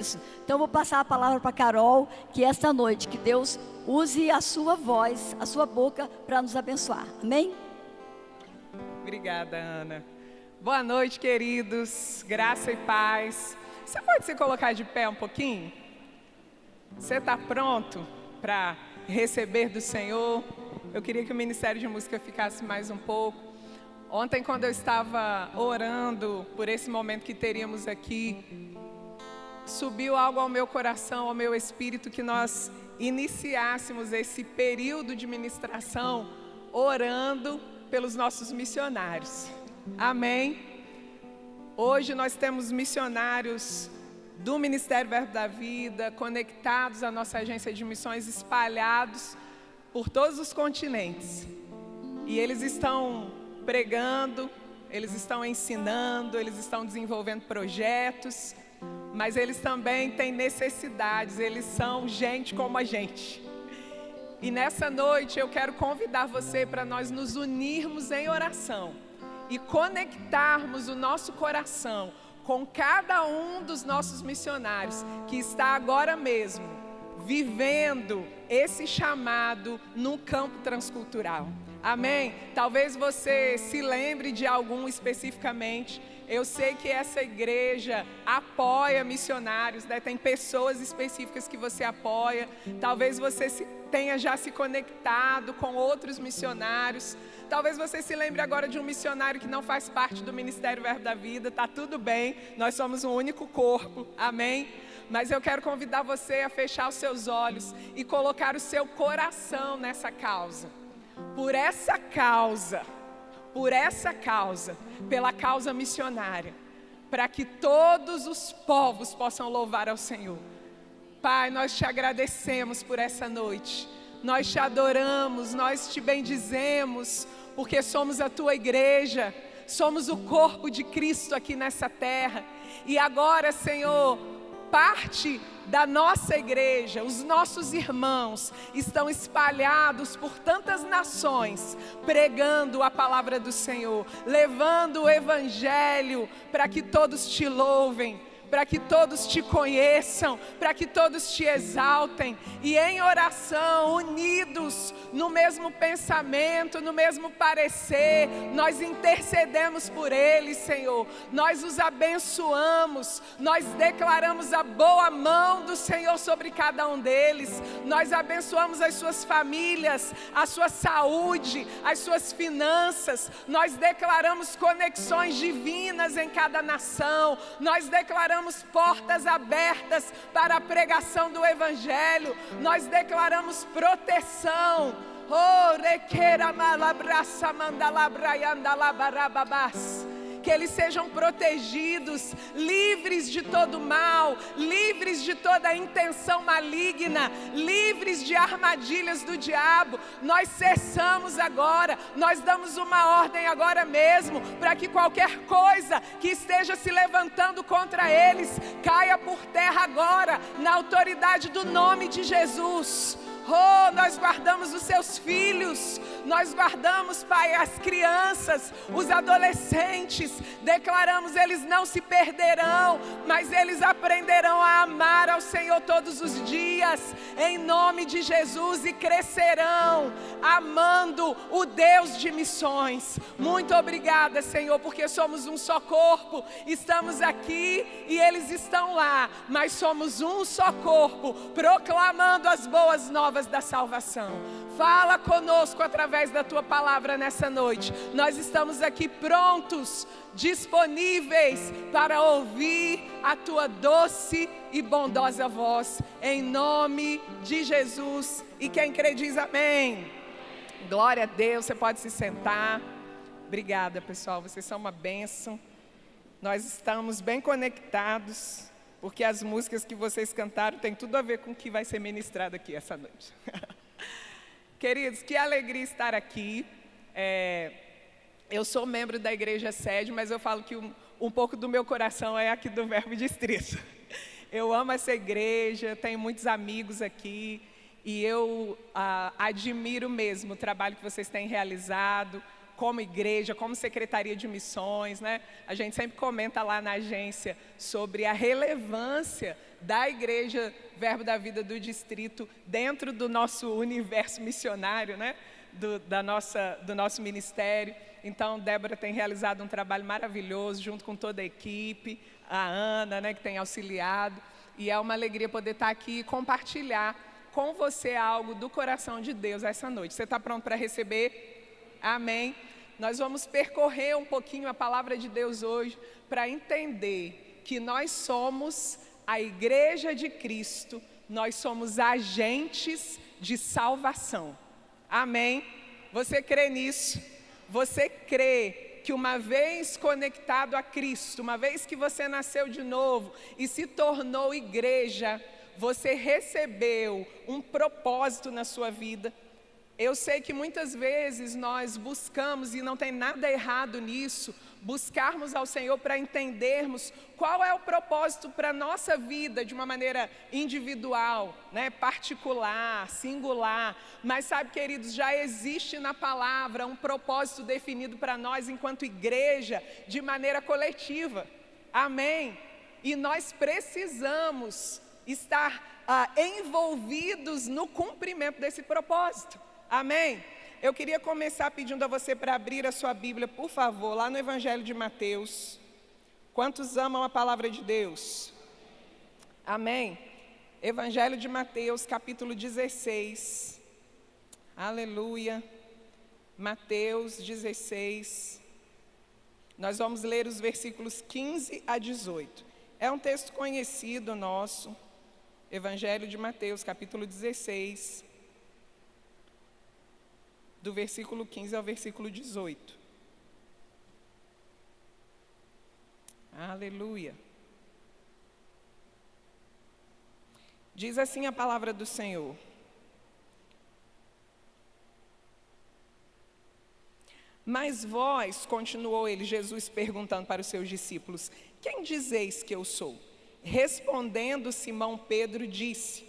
Então eu vou passar a palavra para Carol, que esta noite, que Deus use a sua voz, a sua boca para nos abençoar. Amém? Obrigada, Ana. Boa noite, queridos. Graça e paz. Você pode se colocar de pé um pouquinho? Você está pronto para receber do Senhor? Eu queria que o Ministério de Música ficasse mais um pouco. Ontem, quando eu estava orando por esse momento que teríamos aqui, subiu algo ao meu coração, ao meu espírito, que nós iniciássemos esse período de ministração orando pelos nossos missionários. Amém? Hoje nós temos missionários do Ministério Verbo da Vida, conectados à nossa agência de missões, espalhados por todos os continentes. E eles estão pregando, eles estão ensinando, eles estão desenvolvendo projetos, mas eles também têm necessidades, eles são gente como a gente. E nessa noite eu quero convidar você para nós nos unirmos em oração e conectarmos o nosso coração com cada um dos nossos missionários que está agora mesmo vivendo esse chamado no campo transcultural. Amém? Talvez você se lembre de algum especificamente. Eu sei que essa igreja apoia missionários, né? Tem pessoas específicas que você apoia. Talvez você tenha já se conectado com outros missionários. Talvez você se lembre agora de um missionário que não faz parte do Ministério Verbo da Vida. Tá tudo bem, nós somos um único corpo. Amém? Mas eu quero convidar você a fechar os seus olhos e colocar o seu coração nessa causa. Por essa causa, pela causa missionária, para que todos os povos possam louvar ao Senhor. Pai, nós te agradecemos por essa noite, nós te adoramos, nós te bendizemos, porque somos a tua igreja, somos o corpo de Cristo aqui nessa terra. E agora, Senhor, parte da nossa igreja, os nossos irmãos estão espalhados por tantas nações, pregando a palavra do Senhor, levando o evangelho para que todos te louvem, para que todos te conheçam, para que todos te exaltem, e em oração, unidos no mesmo pensamento, no mesmo parecer, nós intercedemos por eles, Senhor, nós os abençoamos, nós declaramos a boa mão do Senhor sobre cada um deles, nós abençoamos as suas famílias, a sua saúde, as suas finanças, nós declaramos conexões divinas em cada nação, nós declaramos portas abertas para a pregação do Evangelho, nós declaramos proteção. Que eles sejam protegidos, livres de todo mal, livres de toda intenção maligna, livres de armadilhas do diabo. Nós cessamos agora, nós damos uma ordem agora mesmo, para que qualquer coisa que esteja se levantando contra eles, caia por terra agora, na autoridade do nome de Jesus. Oh, nós guardamos os seus filhos, nós guardamos, Pai, as crianças, os adolescentes, declaramos, eles não se perderão, mas eles aprenderão a amar ao Senhor todos os dias, em nome de Jesus, e crescerão, amando o Deus de missões. Muito obrigada, Senhor, porque somos um só corpo, estamos aqui e eles estão lá, mas somos um só corpo, proclamando as boas novas da salvação. Fala conosco através da tua palavra nessa noite. Nós estamos aqui prontos, disponíveis para ouvir a tua doce e bondosa voz, em nome de Jesus. E quem crê diz amém. Glória a Deus. Você pode se sentar. Obrigada, pessoal, vocês são uma bênção. Nós estamos bem conectados, porque as músicas que vocês cantaram têm tudo a ver com o que vai ser ministrado aqui essa noite. Queridos, que alegria estar aqui. Eu sou membro da Igreja Sede, mas eu falo que um pouco do meu coração é aqui do Verbo Distrito. Eu amo essa igreja, tenho muitos amigos aqui, e eu admiro mesmo o trabalho que vocês têm realizado, como igreja, como secretaria de missões, né? A gente sempre comenta lá na agência sobre a relevância da Igreja Verbo da Vida do Distrito dentro do nosso universo missionário, né? do nosso ministério. Então, Débora tem realizado um trabalho maravilhoso junto com toda a equipe, a Ana, né, que tem auxiliado. E é uma alegria poder estar aqui e compartilhar com você algo do coração de Deus essa noite. Você está pronto para receber? Amém? Nós vamos percorrer um pouquinho a palavra de Deus hoje para entender que nós somos a Igreja de Cristo, nós somos agentes de salvação. Amém? Você crê nisso? Você crê que uma vez conectado a Cristo, uma vez que você nasceu de novo e se tornou igreja, você recebeu um propósito na sua vida? Eu sei que muitas vezes nós buscamos, e não tem nada errado nisso, buscarmos ao Senhor para entendermos qual é o propósito para a nossa vida de uma maneira individual, né, particular, singular. Mas sabe, queridos, já existe na palavra um propósito definido para nós enquanto igreja de maneira coletiva. Amém? E nós precisamos estar envolvidos no cumprimento desse propósito. Amém? Eu queria começar pedindo a você para abrir a sua Bíblia, por favor, lá no Evangelho de Mateus. Quantos amam a palavra de Deus? Amém? Evangelho de Mateus, capítulo 16. Aleluia. Mateus 16. Nós vamos ler os versículos 15 a 18. É um texto conhecido nosso. Evangelho de Mateus, capítulo 16. Do versículo 15 ao versículo 18. Aleluia. Diz assim a palavra do Senhor: Mas vós, continuou ele, Jesus perguntando para os seus discípulos, quem dizeis que eu sou? Respondendo Simão Pedro disse,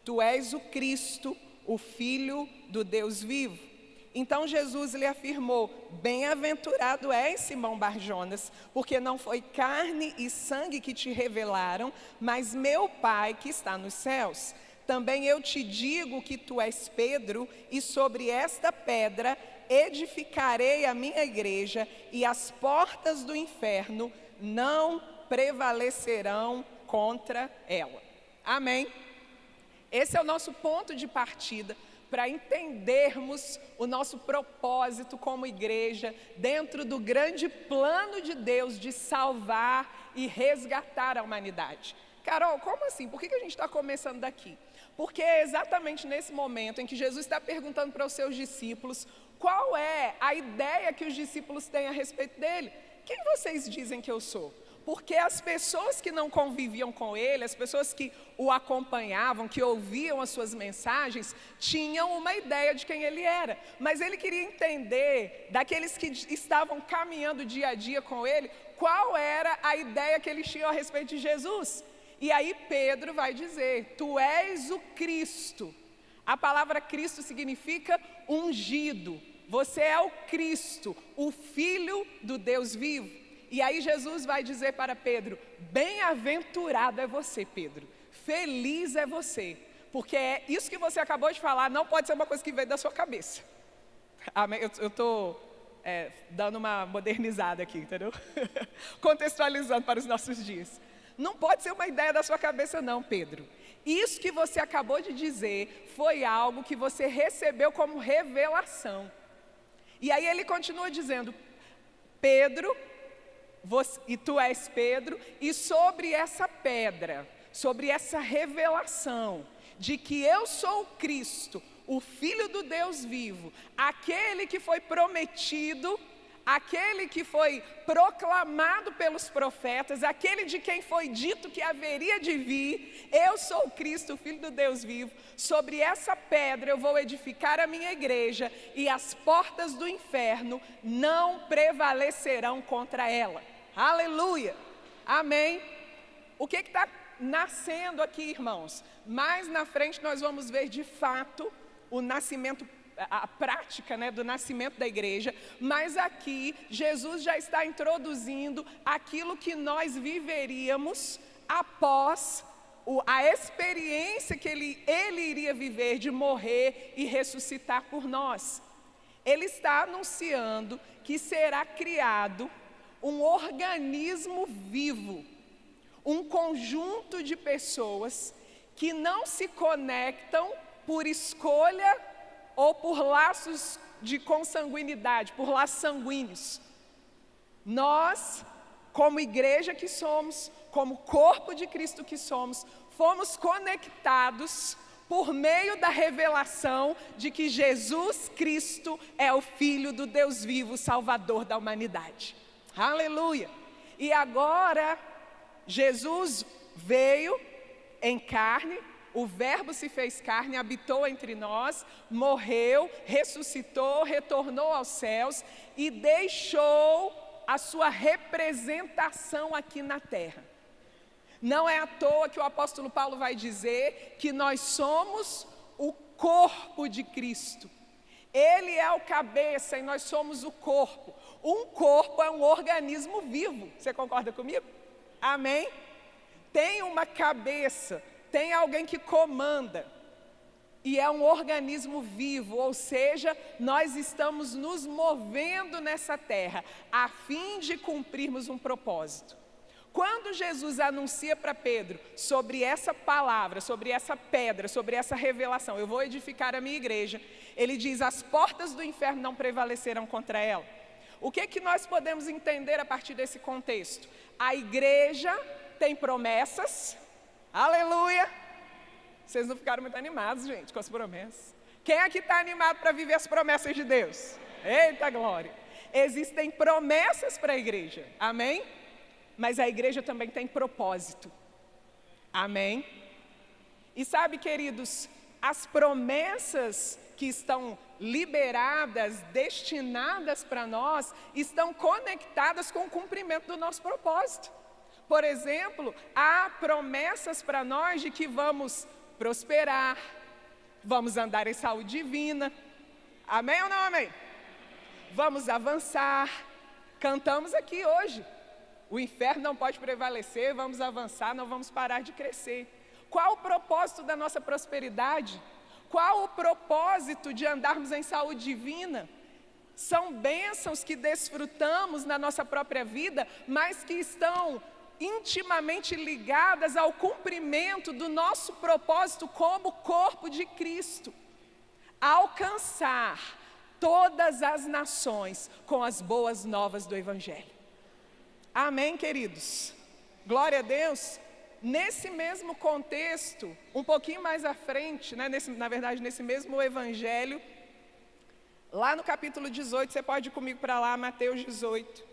tu és o Cristo, o Filho do Deus vivo. Então Jesus lhe afirmou, bem-aventurado és, Simão Barjonas, porque não foi carne e sangue que te revelaram, mas meu Pai que está nos céus. Também eu te digo que tu és Pedro, e sobre esta pedra edificarei a minha igreja, e as portas do inferno não prevalecerão contra ela. Amém? Esse é o nosso ponto de partida para entendermos o nosso propósito como igreja dentro do grande plano de Deus de salvar e resgatar a humanidade. Carol, como assim? Por que a gente está começando daqui? Porque é exatamente nesse momento em que Jesus está perguntando para os seus discípulos qual é a ideia que os discípulos têm a respeito dele. Quem vocês dizem que eu sou? Porque as pessoas que não conviviam com ele, as pessoas que o acompanhavam, que ouviam as suas mensagens, tinham uma ideia de quem ele era. Mas ele queria entender, daqueles que estavam caminhando dia a dia com ele, qual era a ideia que eles tinham a respeito de Jesus. E aí Pedro vai dizer, tu és o Cristo. A palavra Cristo significa ungido. Você é o Cristo, o Filho do Deus vivo. E aí Jesus vai dizer para Pedro, bem-aventurado é você, Pedro, feliz é você, porque é isso que você acabou de falar, não pode ser uma coisa que veio da sua cabeça. Amém? Eu estou dando uma modernizada aqui, entendeu? Contextualizando para os nossos dias. Não pode ser uma ideia da sua cabeça não, Pedro. Isso que você acabou de dizer foi algo que você recebeu como revelação. E aí ele continua dizendo, Pedro, e tu és Pedro, e sobre essa pedra, sobre essa revelação de que eu sou o Cristo, o Filho do Deus vivo, aquele que foi prometido, aquele que foi proclamado pelos profetas, aquele de quem foi dito que haveria de vir, eu sou o Cristo, o Filho do Deus vivo, sobre essa pedra eu vou edificar a minha igreja e as portas do inferno não prevalecerão contra ela. Aleluia, amém. O que está nascendo aqui, irmãos? Mais na frente nós vamos ver de fato o nascimento, a prática, né, do nascimento da igreja, mas aqui Jesus já está introduzindo aquilo que nós viveríamos após a experiência que ele iria viver de morrer e ressuscitar por nós. Ele está anunciando que será criado um organismo vivo, um conjunto de pessoas que não se conectam por escolha ou por laços de consanguinidade, por laços sanguíneos. Nós, como igreja que somos, como corpo de Cristo que somos, fomos conectados por meio da revelação de que Jesus Cristo é o Filho do Deus vivo, Salvador da humanidade. Aleluia! E agora, Jesus veio em carne, o Verbo se fez carne, habitou entre nós, morreu, ressuscitou, retornou aos céus e deixou a sua representação aqui na terra. Não é à toa que o apóstolo Paulo vai dizer que nós somos o corpo de Cristo. Ele é o cabeça e nós somos o corpo. Um corpo é um organismo vivo. Você concorda comigo? Amém? Tem uma cabeça, tem alguém que comanda. E é um organismo vivo, ou seja, nós estamos nos movendo nessa terra a fim de cumprirmos um propósito. Quando Jesus anuncia para Pedro sobre essa palavra, sobre essa pedra, sobre essa revelação, eu vou edificar a minha igreja, ele diz: as portas do inferno não prevalecerão contra ela. O que nós podemos entender a partir desse contexto? A igreja tem promessas, aleluia. Vocês não ficaram muito animados, gente, com as promessas. Quem aqui está animado para viver as promessas de Deus? Eita glória! Existem promessas para a igreja, amém? Mas a igreja também tem propósito, amém? E sabe, queridos, as promessas que estão liberadas, destinadas para nós, estão conectadas com o cumprimento do nosso propósito. Por exemplo, há promessas para nós de que vamos prosperar, vamos andar em saúde divina, amém ou não amém? Vamos avançar, cantamos aqui hoje, o inferno não pode prevalecer, vamos avançar, não vamos parar de crescer. Qual o propósito da nossa prosperidade? Qual o propósito de andarmos em saúde divina? São bênçãos que desfrutamos na nossa própria vida, mas que estão intimamente ligadas ao cumprimento do nosso propósito como corpo de Cristo. Alcançar todas as nações com as boas novas do Evangelho. Amém, queridos? Glória a Deus. Nesse mesmo contexto, um pouquinho mais à frente, né, nesse mesmo Evangelho, lá no capítulo 18, você pode ir comigo para lá, Mateus 18.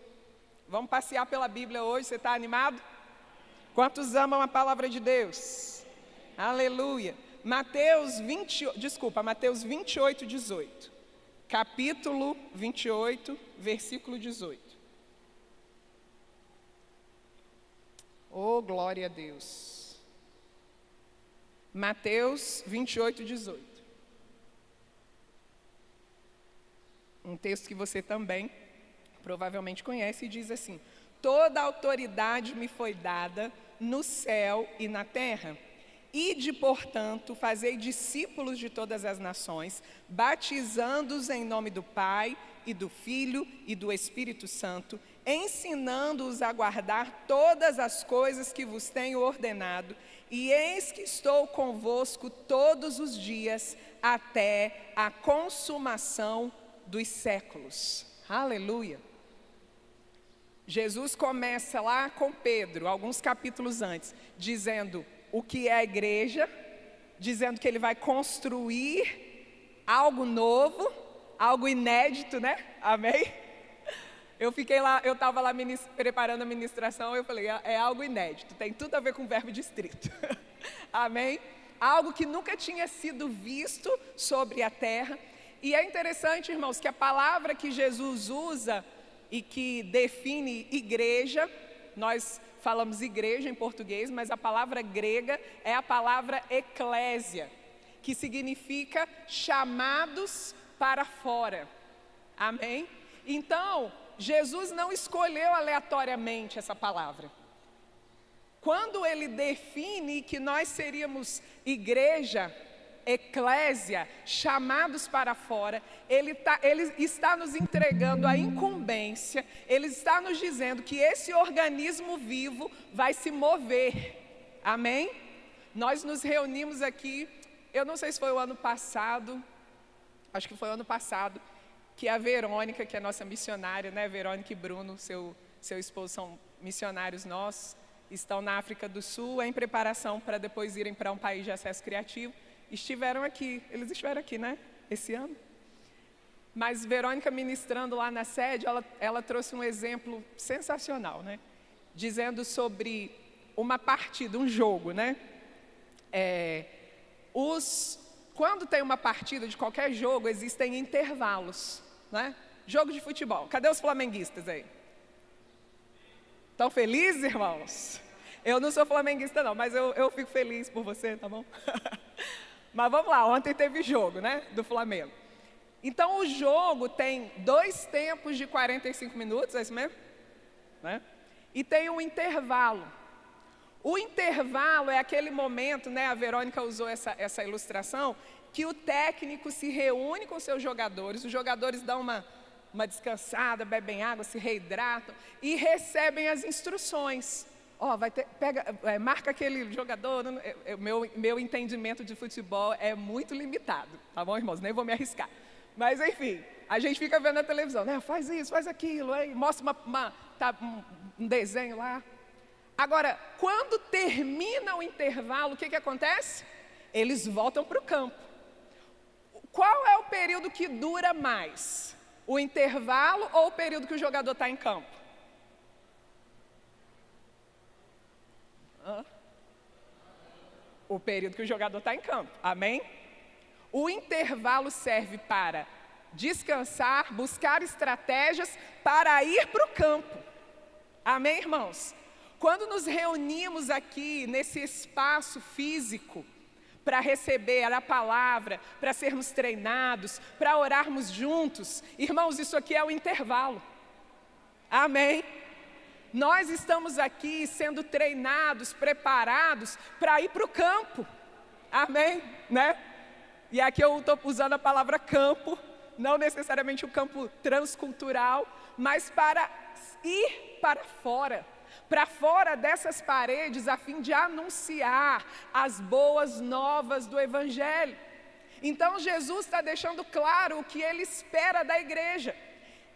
Vamos passear pela Bíblia hoje, você está animado? Quantos amam a palavra de Deus? Aleluia. Mateus 28, 18. Capítulo 28, versículo 18. Oh, glória a Deus. Mateus 28, 18. Um texto que você também provavelmente conhece e diz assim: toda a autoridade me foi dada no céu e na terra. Ide, portanto, fazei discípulos de todas as nações, batizando-os em nome do Pai e do Filho e do Espírito Santo, ensinando-os a guardar todas as coisas que vos tenho ordenado, e eis que estou convosco todos os dias até a consumação dos séculos. Aleluia! Jesus começa lá com Pedro, alguns capítulos antes, dizendo o que é a igreja, dizendo que ele vai construir algo novo, algo inédito, né? Amém? Eu estava lá preparando a ministração, eu falei, é algo inédito, tem tudo a ver com o verbo distrito. Amém? Algo que nunca tinha sido visto sobre a terra. E é interessante, irmãos, que a palavra que Jesus usa e que define igreja, nós falamos igreja em português, mas a palavra grega é a palavra eclésia, que significa chamados para fora. Amém? Então, Jesus não escolheu aleatoriamente essa palavra. Quando ele define que nós seríamos igreja, eclésia, chamados para fora, ele está nos entregando a incumbência, ele está nos dizendo que esse organismo vivo vai se mover. Amém? Nós nos reunimos aqui, eu não sei se foi o ano passado, acho que foi o ano passado, que a Verônica, que é nossa missionária, né? Verônica e Bruno, seu esposo, são missionários nossos, estão na África do Sul, em preparação para depois irem para um país de acesso criativo. Estiveram aqui, eles estiveram aqui, né? Esse ano. Mas Verônica, ministrando lá na sede, ela trouxe um exemplo sensacional, né? Dizendo sobre uma partida, um jogo, né? Quando tem uma partida de qualquer jogo, existem intervalos, né? Jogo de futebol. Cadê os flamenguistas aí? Estão felizes, irmãos? Eu não sou flamenguista não, mas eu fico feliz por você, tá bom? Mas vamos lá, ontem teve jogo, né, do Flamengo. Então o jogo tem 2 tempos de 45 minutos, é isso mesmo? Né? E tem um intervalo. O intervalo é aquele momento, né, a Verônica usou essa ilustração, que o técnico se reúne com seus jogadores, os jogadores dão uma descansada, bebem água, se reidratam e recebem as instruções. Marca aquele jogador. Meu entendimento de futebol é muito limitado, tá bom, irmãos? Nem vou me arriscar. Mas, enfim, a gente fica vendo na televisão, né? Faz isso, faz aquilo, aí mostra um desenho lá. Agora, quando termina o intervalo, o que acontece? Eles voltam para o campo. Qual é o período que dura mais? O intervalo ou o período que o jogador está em campo? O período que o jogador está em campo, amém? O intervalo serve para descansar, buscar estratégias para ir para o campo, amém, irmãos? Quando nos reunimos aqui nesse espaço físico para receber a palavra, para sermos treinados, para orarmos juntos, irmãos, isso aqui é o intervalo, amém? Nós estamos aqui sendo treinados, preparados para ir para o campo, amém? Né? E aqui eu estou usando a palavra campo, não necessariamente o campo transcultural, mas para ir para fora dessas paredes, a fim de anunciar as boas novas do Evangelho. Então Jesus está deixando claro o que Ele espera da igreja.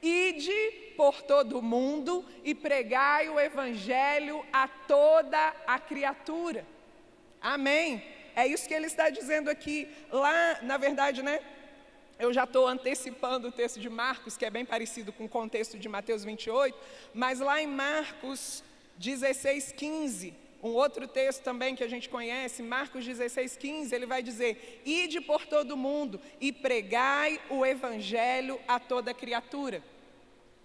Ide por todo o mundo e pregai o Evangelho a toda a criatura. Amém? É isso que ele está dizendo aqui. Lá, na verdade, né? Eu já estou antecipando o texto de Marcos, que é bem parecido com o contexto de Mateus 28. Mas lá em Marcos 16:15, um outro texto também que a gente conhece, Marcos 16:15, ele vai dizer: ide por todo o mundo e pregai o Evangelho a toda criatura.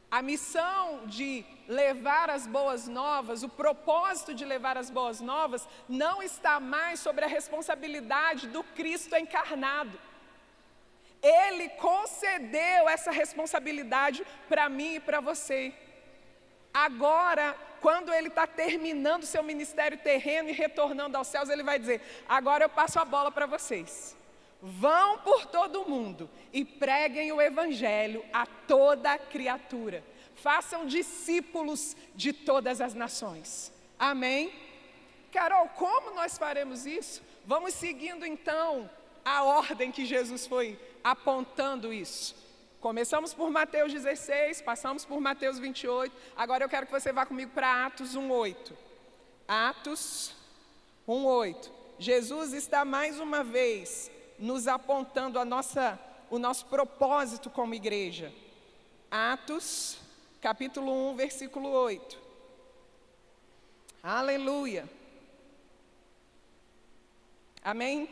A missão de levar as boas novas, o propósito de levar as boas novas, não está mais sobre a responsabilidade do Cristo encarnado. Ele concedeu essa responsabilidade para mim e para você. Agora, quando ele está terminando seu ministério terreno e retornando aos céus, ele vai dizer: agora eu passo a bola para vocês. Vão por todo o mundo e preguem o Evangelho a toda criatura. Façam discípulos de todas as nações. Amém? Carol, como nós faremos isso? Vamos seguindo então a ordem que Jesus foi apontando isso. Começamos por Mateus 16, passamos por Mateus 28. Agora eu quero que você vá comigo para Atos 1:8. Atos 1:8. Jesus está mais uma vez nos apontando o nosso propósito como igreja. Atos, capítulo 1, versículo 8. Aleluia. Amém?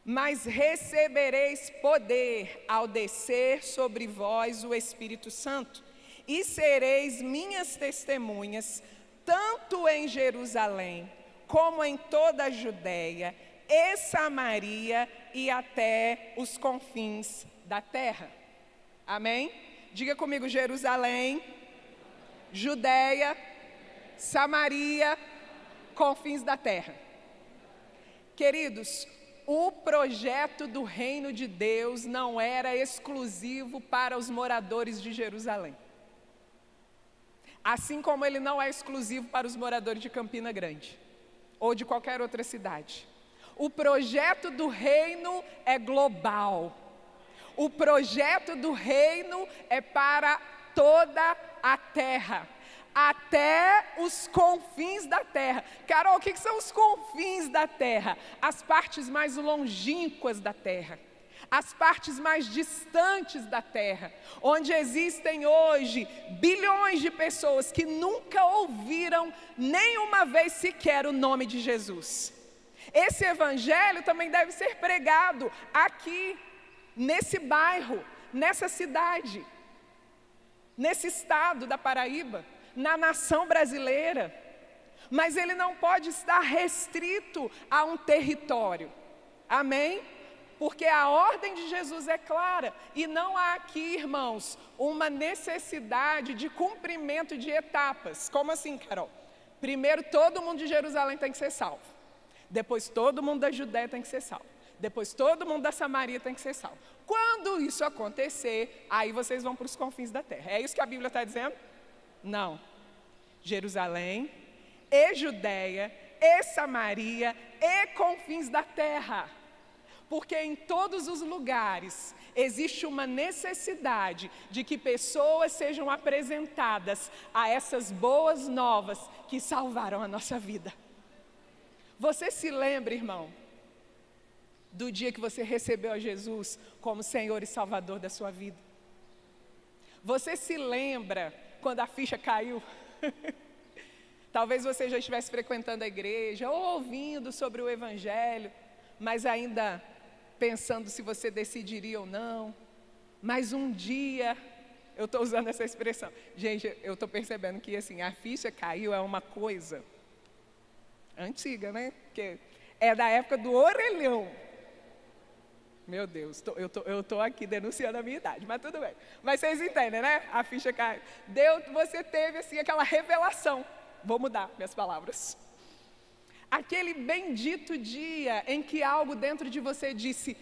Mas recebereis poder ao descer sobre vós o Espírito Santo, e sereis minhas testemunhas, tanto em Jerusalém, como em toda a Judéia, e Samaria e até os confins da terra. Amém? Diga comigo: Jerusalém, Judéia, Samaria, confins da terra. Queridos, o projeto do reino de Deus não era exclusivo para os moradores de Jerusalém. Assim como ele não é exclusivo para os moradores de Campina Grande ou de qualquer outra cidade. O projeto do reino é global. O projeto do reino é para toda a terra, até os confins da terra. Carol, o que são os confins da terra? As partes mais longínquas da terra, as partes mais distantes da terra, onde existem hoje bilhões de pessoas que nunca ouviram nenhuma vez sequer o nome de Jesus. Esse evangelho também deve ser pregado aqui, nesse bairro, nessa cidade, nesse estado da Paraíba, na nação brasileira. Mas ele não pode estar restrito a um território. Amém? Porque a ordem de Jesus é clara. E não há aqui, irmãos, uma necessidade de cumprimento de etapas. Como assim, Carol? Primeiro, todo mundo de Jerusalém tem que ser salvo. Depois, todo mundo da Judéia tem que ser salvo. Depois, todo mundo da Samaria tem que ser salvo. Quando isso acontecer, aí vocês vão para os confins da terra. É isso que a Bíblia está dizendo? Não. Jerusalém, e Judéia, e Samaria, e confins da terra. Porque em todos os lugares existe uma necessidade de que pessoas sejam apresentadas a essas boas novas que salvaram a nossa vida. Você se lembra, irmão, do dia que você recebeu a Jesus como Senhor e Salvador da sua vida? Você se lembra quando a ficha caiu? Talvez você já estivesse frequentando a igreja ou ouvindo sobre o Evangelho, mas ainda pensando se você decidiria ou não. Mas um dia, eu estou usando essa expressão. Gente, eu estou percebendo que assim, a ficha caiu é uma coisa antiga, né? Porque é da época do orelhão. Meu Deus, eu estou aqui denunciando a minha idade, mas tudo bem. Mas vocês entendem, né? A ficha caiu. Você teve assim aquela revelação. Vou mudar minhas palavras. Aquele bendito dia em que algo dentro de você disse: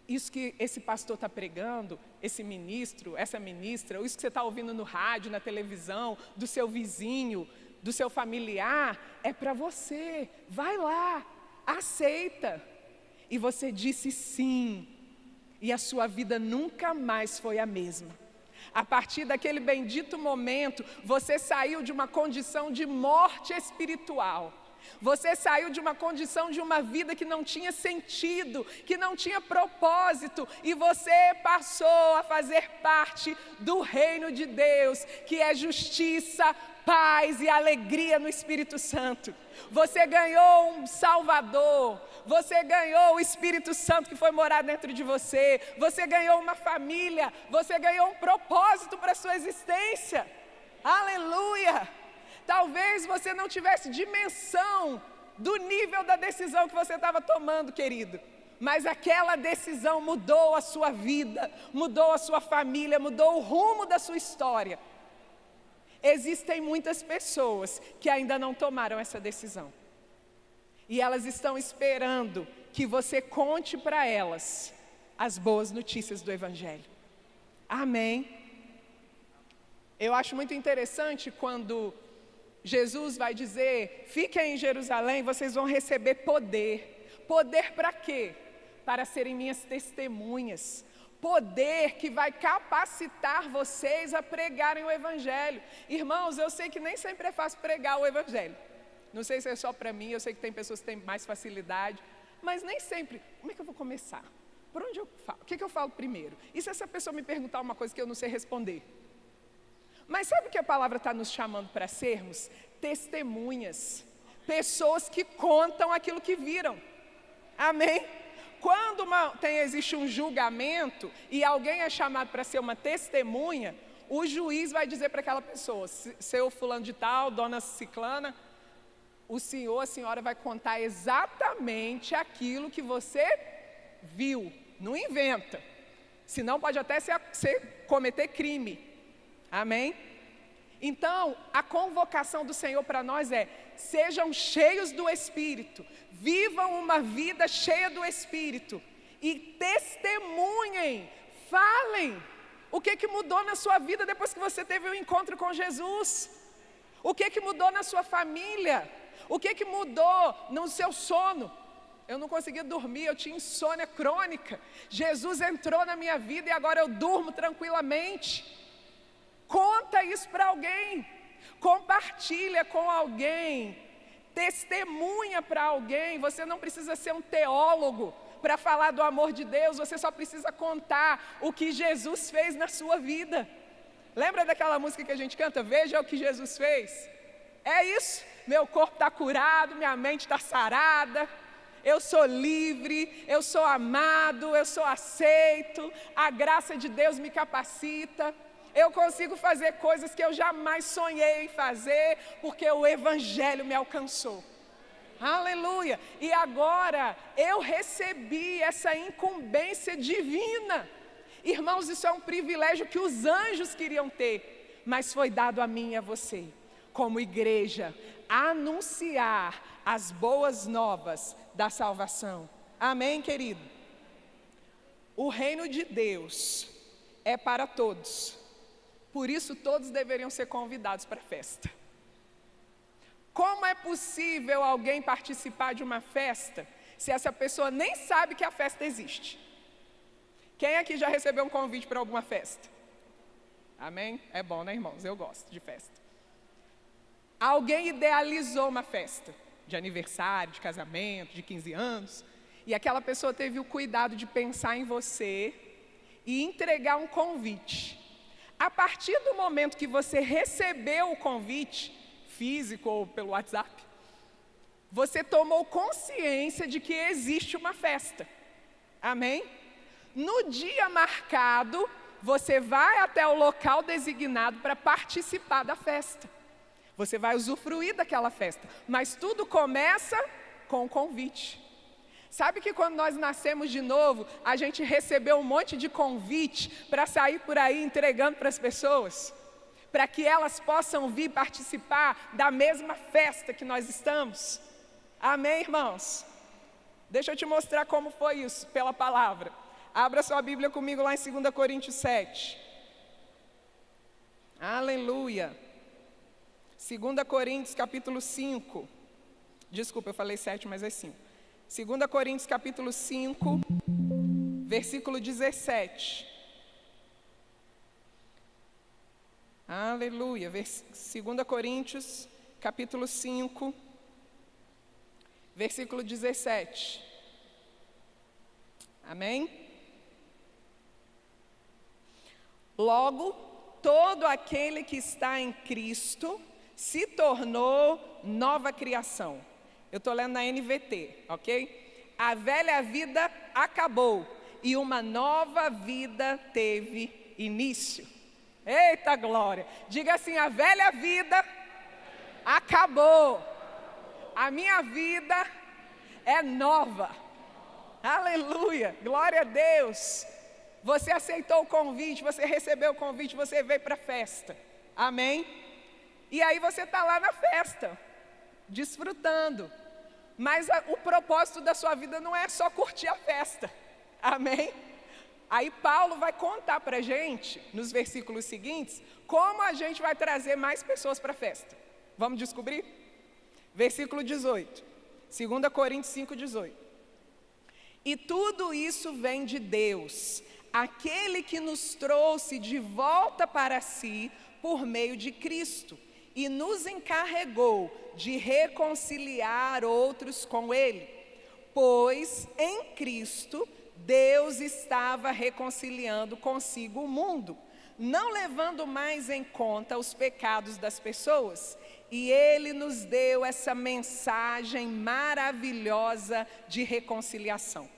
isso que esse pastor está pregando, esse ministro, essa ministra, ou isso que você está ouvindo no rádio, na televisão, do seu vizinho, do seu familiar, é para você. Vai lá, aceita. E você disse sim, e a sua vida nunca mais foi a mesma. A partir daquele bendito momento, você saiu de uma condição de morte espiritual. Você saiu de uma condição de uma vida que não tinha sentido, que não tinha propósito, e você passou a fazer parte do reino de Deus, que é justiça, paz e alegria no Espírito Santo. Você ganhou um Salvador, você ganhou o Espírito Santo que foi morar dentro de você, você ganhou uma família, você ganhou um propósito para a sua existência. Aleluia! Talvez você não tivesse dimensão do nível da decisão que você estava tomando, querido. Mas aquela decisão mudou a sua vida, mudou a sua família, mudou o rumo da sua história. Existem muitas pessoas que ainda não tomaram essa decisão. E elas estão esperando que você conte para elas as boas notícias do Evangelho. Amém? Eu acho muito interessante quando Jesus vai dizer: fiquem em Jerusalém, vocês vão receber poder. Poder para quê? Para serem minhas testemunhas. Poder que vai capacitar vocês a pregarem o Evangelho. Irmãos, eu sei que nem sempre é fácil pregar o Evangelho. Não sei se é só para mim, eu sei que tem pessoas que têm mais facilidade, mas nem sempre. Como é que eu vou começar? Por onde eu falo? O que eu falo primeiro? E se essa pessoa me perguntar uma coisa que eu não sei responder? Mas sabe o que a palavra está nos chamando para sermos? Testemunhas. Pessoas que contam aquilo que viram. Amém? Quando existe um julgamento e alguém é chamado para ser uma testemunha, o juiz vai dizer para aquela pessoa: seu fulano de tal, dona ciclana, o senhor, a senhora vai contar exatamente aquilo que você viu. Não inventa. Senão pode até cometer crime. Amém? Então, a convocação do Senhor para nós é: sejam cheios do Espírito, vivam uma vida cheia do Espírito e testemunhem, falem o que mudou na sua vida depois que você teve um encontro com Jesus. O que mudou na sua família? O que mudou no seu sono? Eu não conseguia dormir, eu tinha insônia crônica. Jesus entrou na minha vida e agora eu durmo tranquilamente. Conta isso para alguém, compartilha com alguém, testemunha para alguém. Você não precisa ser um teólogo para falar do amor de Deus, você só precisa contar o que Jesus fez na sua vida. Lembra daquela música que a gente canta? Veja o que Jesus fez. É isso, meu corpo está curado, minha mente está sarada, eu sou livre, eu sou amado, eu sou aceito, a graça de Deus me capacita. Eu consigo fazer coisas que eu jamais sonhei em fazer, porque o Evangelho me alcançou. Aleluia! E agora eu recebi essa incumbência divina. Irmãos, isso é um privilégio que os anjos queriam ter, mas foi dado a mim e a você, como igreja, anunciar as boas novas da salvação. Amém, querido? O reino de Deus é para todos. Por isso, todos deveriam ser convidados para a festa. Como é possível alguém participar de uma festa se essa pessoa nem sabe que a festa existe? Quem aqui já recebeu um convite para alguma festa? Amém? É bom, né, irmãos? Eu gosto de festa. Alguém idealizou uma festa de aniversário, de casamento, de 15 anos, e aquela pessoa teve o cuidado de pensar em você e entregar um convite. A partir do momento que você recebeu o convite, físico ou pelo WhatsApp, você tomou consciência de que existe uma festa. Amém? No dia marcado, você vai até o local designado para participar da festa. Você vai usufruir daquela festa, mas tudo começa com o convite. Sabe que quando nós nascemos de novo, a gente recebeu um monte de convite para sair por aí entregando para as pessoas, para que elas possam vir participar da mesma festa que nós estamos. Amém, irmãos? Deixa eu te mostrar como foi isso, pela palavra. Abra sua Bíblia comigo lá em 2 Coríntios 7. Aleluia. 2 Coríntios capítulo 5. Desculpa, eu falei 7, mas é 5. 2 Coríntios capítulo 5, versículo 17. Aleluia. 2 Coríntios capítulo 5, versículo 17. Amém? Logo, todo aquele que está em Cristo se tornou nova criação. Eu estou lendo na NVT, ok? A velha vida acabou e uma nova vida teve início. Eita glória! Diga assim: a velha vida acabou. A minha vida é nova. Aleluia! Glória a Deus! Você aceitou o convite, você recebeu o convite, você veio para a festa. Amém? E aí você está lá na festa, desfrutando. Mas o propósito da sua vida não é só curtir a festa. Amém? Aí Paulo vai contar para a gente, nos versículos seguintes, como a gente vai trazer mais pessoas para a festa. Vamos descobrir? Versículo 18. 2 Coríntios 5, 18. E tudo isso vem de Deus, aquele que nos trouxe de volta para si por meio de Cristo, e nos encarregou de reconciliar outros com Ele, pois em Cristo Deus estava reconciliando consigo o mundo, não levando mais em conta os pecados das pessoas, e Ele nos deu essa mensagem maravilhosa de reconciliação.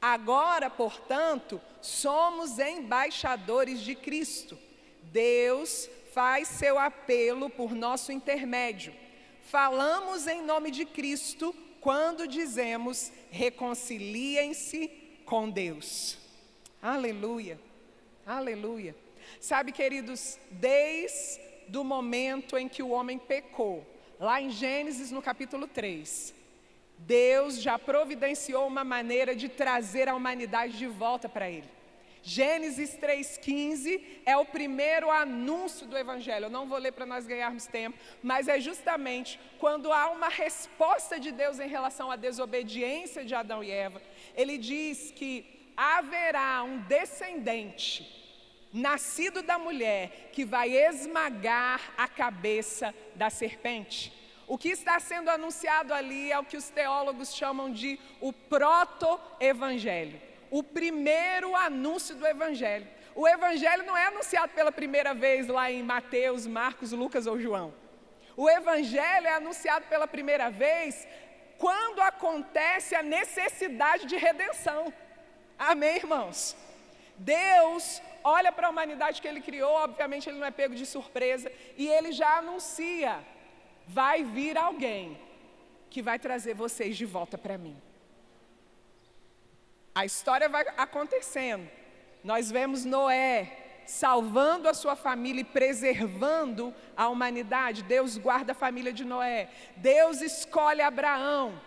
Agora, portanto, somos embaixadores de Cristo. Deus faz seu apelo por nosso intermédio. Falamos em nome de Cristo quando dizemos: reconciliem-se com Deus. Aleluia, aleluia. Sabe, queridos, desde do momento em que o homem pecou, lá em Gênesis, no capítulo 3, Deus já providenciou uma maneira de trazer a humanidade de volta para Ele. Gênesis 3,15 é o primeiro anúncio do Evangelho. Eu não vou ler para nós ganharmos tempo, mas é justamente quando há uma resposta de Deus em relação à desobediência de Adão e Eva. Ele diz que haverá um descendente, nascido da mulher, que vai esmagar a cabeça da serpente. O que está sendo anunciado ali é o que os teólogos chamam de o proto-evangelho, o primeiro anúncio do evangelho. O evangelho não é anunciado pela primeira vez lá em Mateus, Marcos, Lucas ou João. O evangelho é anunciado pela primeira vez quando acontece a necessidade de redenção. Amém, irmãos? Deus olha para a humanidade que Ele criou, obviamente Ele não é pego de surpresa, e Ele já anuncia: vai vir alguém que vai trazer vocês de volta para mim. A história vai acontecendo. Nós vemos Noé salvando a sua família e preservando a humanidade. Deus guarda a família de Noé. Deus escolhe Abraão.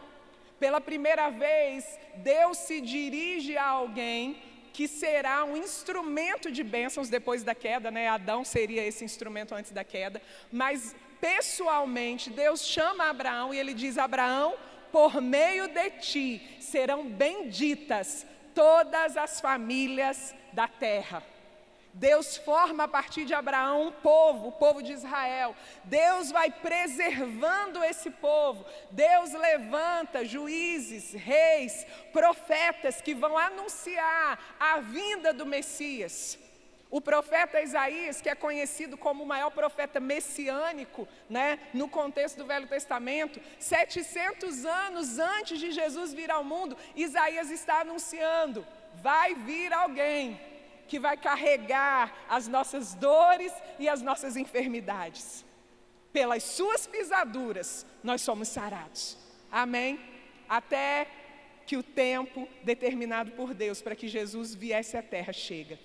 Pela primeira vez, Deus se dirige a alguém que será um instrumento de bênçãos depois da queda, né? Adão seria esse instrumento antes da queda, mas pessoalmente Deus chama Abraão e Ele diz: Abraão, por meio de ti serão benditas todas as famílias da terra. Deus forma a partir de Abraão um povo, o povo de Israel. Deus vai preservando esse povo. Deus levanta juízes, reis, profetas que vão anunciar a vinda do Messias. O profeta Isaías, que é conhecido como o maior profeta messiânico, né, no contexto do Velho Testamento, 700 anos antes de Jesus vir ao mundo, Isaías está anunciando: vai vir alguém que vai carregar as nossas dores e as nossas enfermidades. Pelas suas pisaduras, nós somos sarados. Amém? Até que o tempo determinado por Deus para que Jesus viesse à terra chega.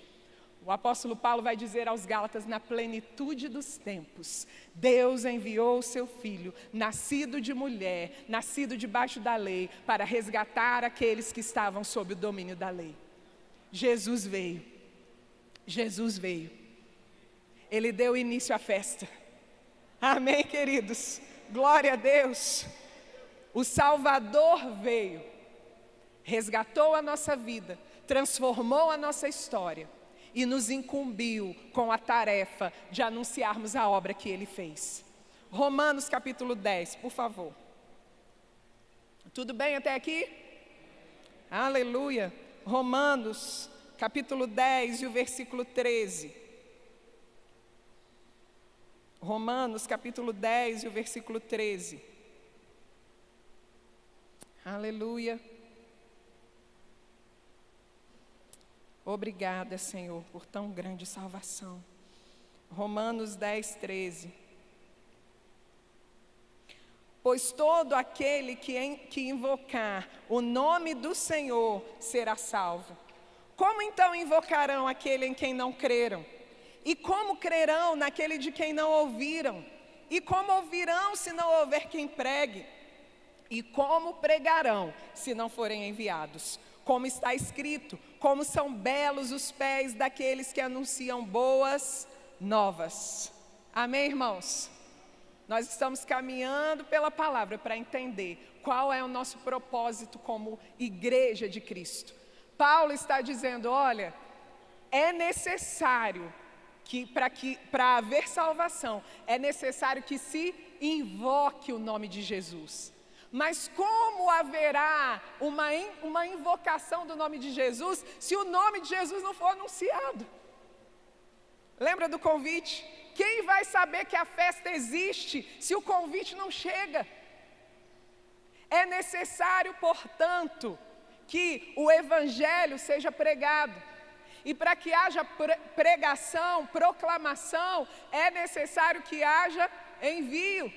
O apóstolo Paulo vai dizer aos Gálatas: na plenitude dos tempos, Deus enviou o seu Filho, nascido de mulher, nascido debaixo da lei, para resgatar aqueles que estavam sob o domínio da lei. Jesus veio. Jesus veio. Ele deu início à festa. Amém, queridos? Glória a Deus. O Salvador veio, resgatou a nossa vida, transformou a nossa história e nos incumbiu com a tarefa de anunciarmos a obra que Ele fez. Romanos capítulo 10, por favor. Tudo bem até aqui? Aleluia. Romanos capítulo 10 e o versículo 13. Romanos capítulo 10 e o versículo 13. Aleluia. Obrigada, Senhor, por tão grande salvação. Romanos 10, 13. Pois todo aquele que invocar o nome do Senhor será salvo. Como então invocarão aquele em quem não creram? E como crerão naquele de quem não ouviram? E como ouvirão se não houver quem pregue? E como pregarão se não forem enviados? Como está escrito: como são belos os pés daqueles que anunciam boas novas. Amém, irmãos? Nós estamos caminhando pela palavra para entender qual é o nosso propósito como igreja de Cristo. Paulo está dizendo: olha, é necessário para haver salvação, é necessário que se invoque o nome de Jesus. Mas como haverá uma invocação do nome de Jesus se o nome de Jesus não for anunciado? Lembra do convite? Quem vai saber que a festa existe se o convite não chega? É necessário, portanto, que o evangelho seja pregado. E para que haja pregação, proclamação, é necessário que haja envio.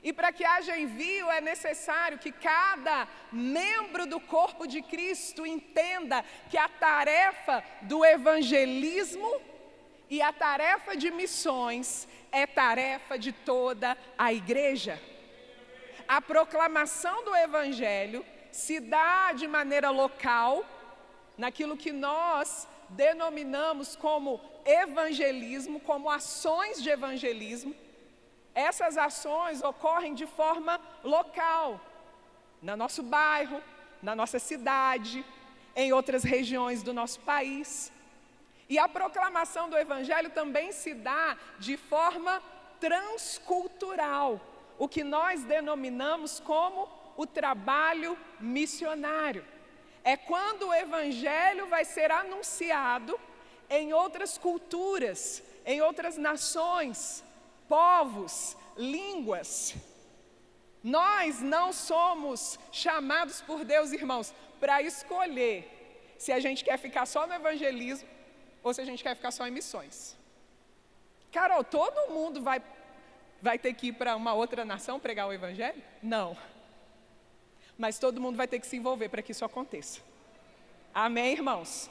E para que haja envio é necessário que cada membro do corpo de Cristo entenda que a tarefa do evangelismo E a tarefa de missões é tarefa de toda a igreja. A proclamação do Evangelho se dá de maneira local, naquilo que nós denominamos como evangelismo, como ações de evangelismo. Essas ações ocorrem de forma local, no nosso bairro, na nossa cidade, em outras regiões do nosso país. E a proclamação do Evangelho também se dá de forma transcultural, o que nós denominamos como o trabalho missionário. É quando o Evangelho vai ser anunciado em outras culturas, em outras nações, povos, línguas. Nós não somos chamados por Deus, irmãos, para escolher se a gente quer ficar só no evangelismo ou se a gente quer ficar só em missões. Carol, todo mundo vai ter que ir para uma outra nação pregar o Evangelho? Não. Mas todo mundo vai ter que se envolver para que isso aconteça. Amém, irmãos?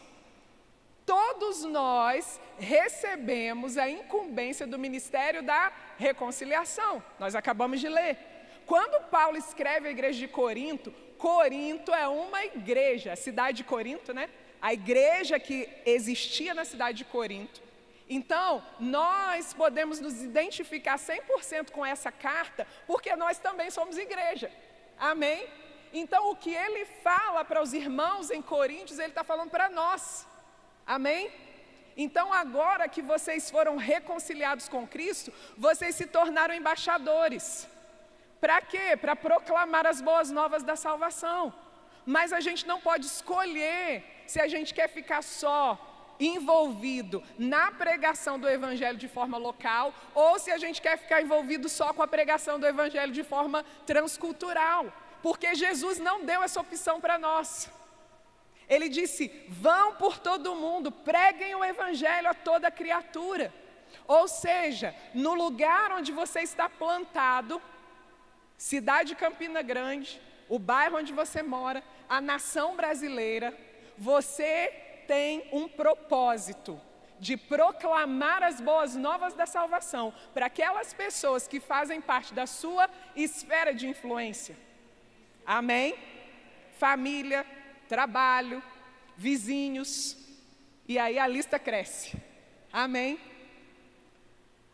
Todos nós recebemos a incumbência do ministério da reconciliação. Nós acabamos de ler. Quando Paulo escreve a igreja de Corinto, Corinto é uma igreja, a cidade de Corinto, né? A igreja que existia na cidade de Corinto. Então, nós podemos nos identificar 100% com essa carta, porque nós também somos igreja. Amém? Então, o que ele fala para os irmãos em Coríntios, ele está falando para nós. Amém? Então, agora que vocês foram reconciliados com Cristo, vocês se tornaram embaixadores. Para quê? Para proclamar as boas novas da salvação. Mas a gente não pode escolher se a gente quer ficar só envolvido na pregação do Evangelho de forma local, ou se a gente quer ficar envolvido só com a pregação do Evangelho de forma transcultural. Porque Jesus não deu essa opção para nós. Ele disse: vão por todo o mundo, preguem o Evangelho a toda criatura. Ou seja, no lugar onde você está plantado, cidade de Campina Grande, o bairro onde você mora, a nação brasileira, você tem um propósito de proclamar as boas novas da salvação para aquelas pessoas que fazem parte da sua esfera de influência. Amém? Família, trabalho, vizinhos, e aí a lista cresce. Amém?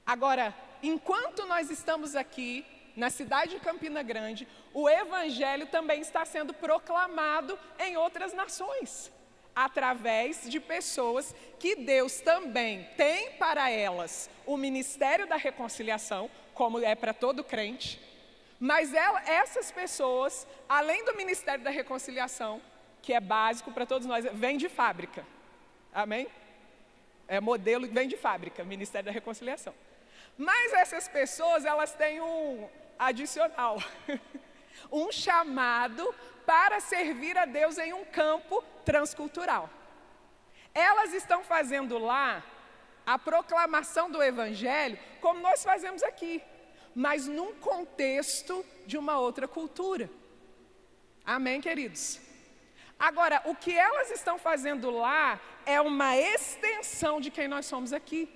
Agora, enquanto nós estamos aqui na cidade de Campina Grande, o Evangelho também está sendo proclamado em outras nações, através de pessoas que Deus também tem para elas o ministério da reconciliação, como é para todo crente. Mas essas pessoas, além do ministério da reconciliação, que é básico para todos nós, vem de fábrica. Amém? É modelo que vem de fábrica, ministério da reconciliação. Mas essas pessoas, elas têm um adicional, um chamado para servir a Deus em um campo transcultural. Elas estão fazendo lá a proclamação do Evangelho, como nós fazemos aqui, mas num contexto de uma outra cultura. Amém, queridos? Agora, o que elas estão fazendo lá é uma extensão de quem nós somos aqui.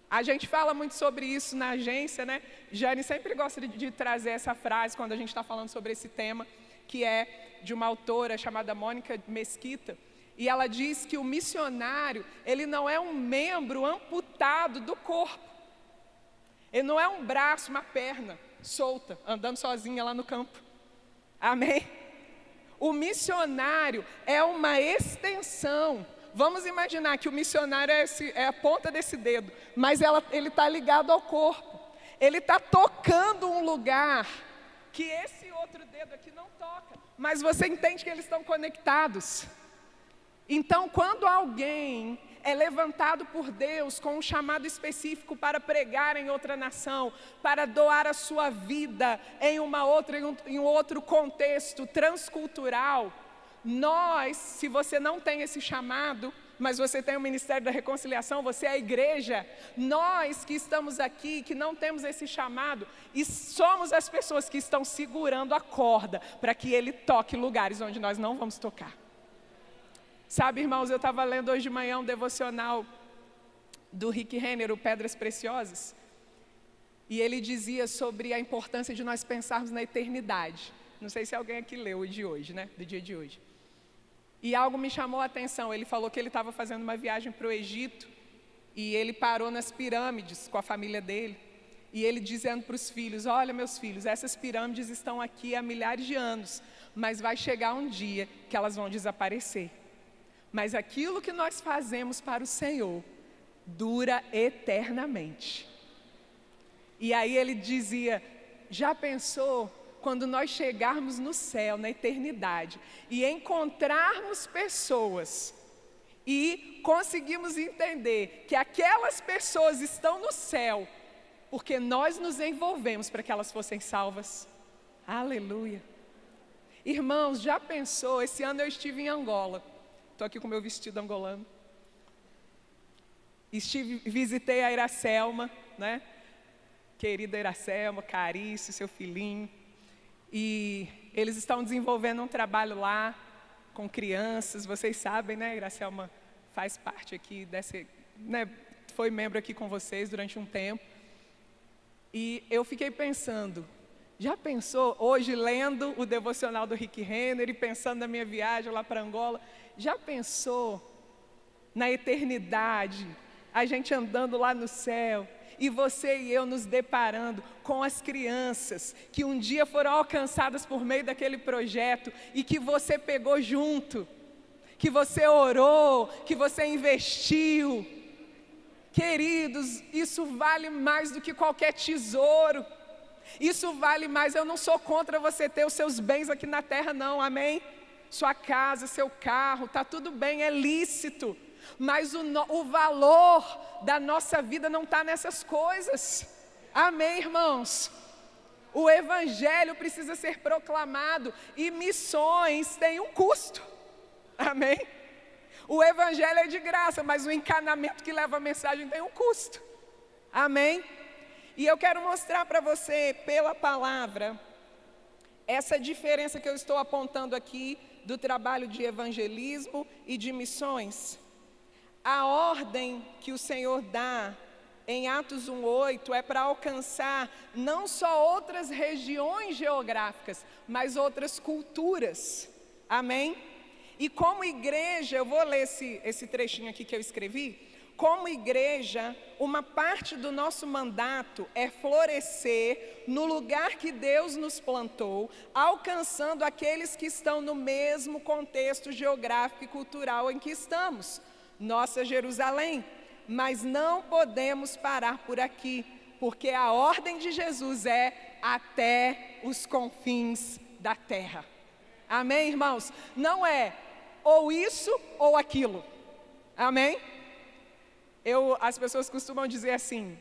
A gente fala muito sobre isso na agência, né? Jane sempre gosta de trazer essa frase quando a gente está falando sobre esse tema, que é de uma autora chamada Mônica Mesquita. E ela diz que o missionário, ele não é um membro amputado do corpo. Ele não é um braço, uma perna solta, andando sozinha lá no campo. Amém? O missionário é uma extensão. Vamos imaginar que o missionário é a ponta desse dedo, mas ele está ligado ao corpo. Ele está tocando um lugar que esse outro dedo aqui não toca, mas você entende que eles estão conectados. Então, quando alguém é levantado por Deus com um chamado específico para pregar em outra nação, para doar a sua vida em um outro contexto transcultural, nós, se você não tem esse chamado, mas você tem o ministério da reconciliação, você é a igreja, nós que estamos aqui, que não temos esse chamado, e somos as pessoas que estão segurando a corda para que ele toque lugares onde nós não vamos tocar. Sabe, irmãos, eu estava lendo hoje de manhã um devocional do Rick Renner, o Pedras Preciosas, e ele dizia sobre a importância de nós pensarmos na eternidade. Não sei se alguém aqui leu o de hoje, né? Do dia de hoje. E algo me chamou a atenção. Ele falou que ele estava fazendo uma viagem para o Egito e ele parou nas pirâmides com a família dele. E ele dizendo para os filhos: olha, meus filhos, essas pirâmides estão aqui há milhares de anos, mas vai chegar um dia que elas vão desaparecer. Mas aquilo que nós fazemos para o Senhor dura eternamente. E aí ele dizia: já pensou quando nós chegarmos no céu, na eternidade, e encontrarmos pessoas e conseguimos entender que aquelas pessoas estão no céu porque nós nos envolvemos para que elas fossem salvas? Aleluia! Irmãos, já pensou? Esse ano eu estive em Angola. Estou aqui com meu vestido angolano. Visitei a Iracelma, né? Querida Iracelma, Carício, seu filhinho. E eles estão desenvolvendo um trabalho lá com crianças. Vocês sabem, né? Iracelma faz parte aqui desse, né? Foi membro aqui com vocês durante um tempo. E eu fiquei pensando, já pensou, hoje lendo o devocional do Rick Renner e pensando na minha viagem lá para Angola, já pensou na eternidade, a gente andando lá no céu, e você e eu nos deparando com as crianças que um dia foram alcançadas por meio daquele projeto e que você pegou junto, que você orou, que você investiu. Queridos, isso vale mais do que qualquer tesouro. Isso vale mais. Eu não sou contra você ter os seus bens aqui na terra, não, amém? Sua casa, seu carro, está tudo bem, é lícito. Mas o valor da nossa vida não está nessas coisas. Amém, irmãos? O evangelho precisa ser proclamado e missões têm um custo. Amém? O evangelho é de graça, mas o encanamento que leva a mensagem tem um custo. Amém? E eu quero mostrar para você, pela palavra, essa diferença que eu estou apontando aqui do trabalho de evangelismo e de missões. A ordem que o Senhor dá em Atos 1:8 é para alcançar não só outras regiões geográficas, mas outras culturas. Amém? E como igreja, eu vou ler esse trechinho aqui que eu escrevi. Como igreja, uma parte do nosso mandato é florescer no lugar que Deus nos plantou, alcançando aqueles que estão no mesmo contexto geográfico e cultural em que estamos, nossa Jerusalém. Mas não podemos parar por aqui, porque a ordem de Jesus é até os confins da terra. Amém, irmãos? Não é ou isso ou aquilo. Amém? As pessoas costumam dizer assim: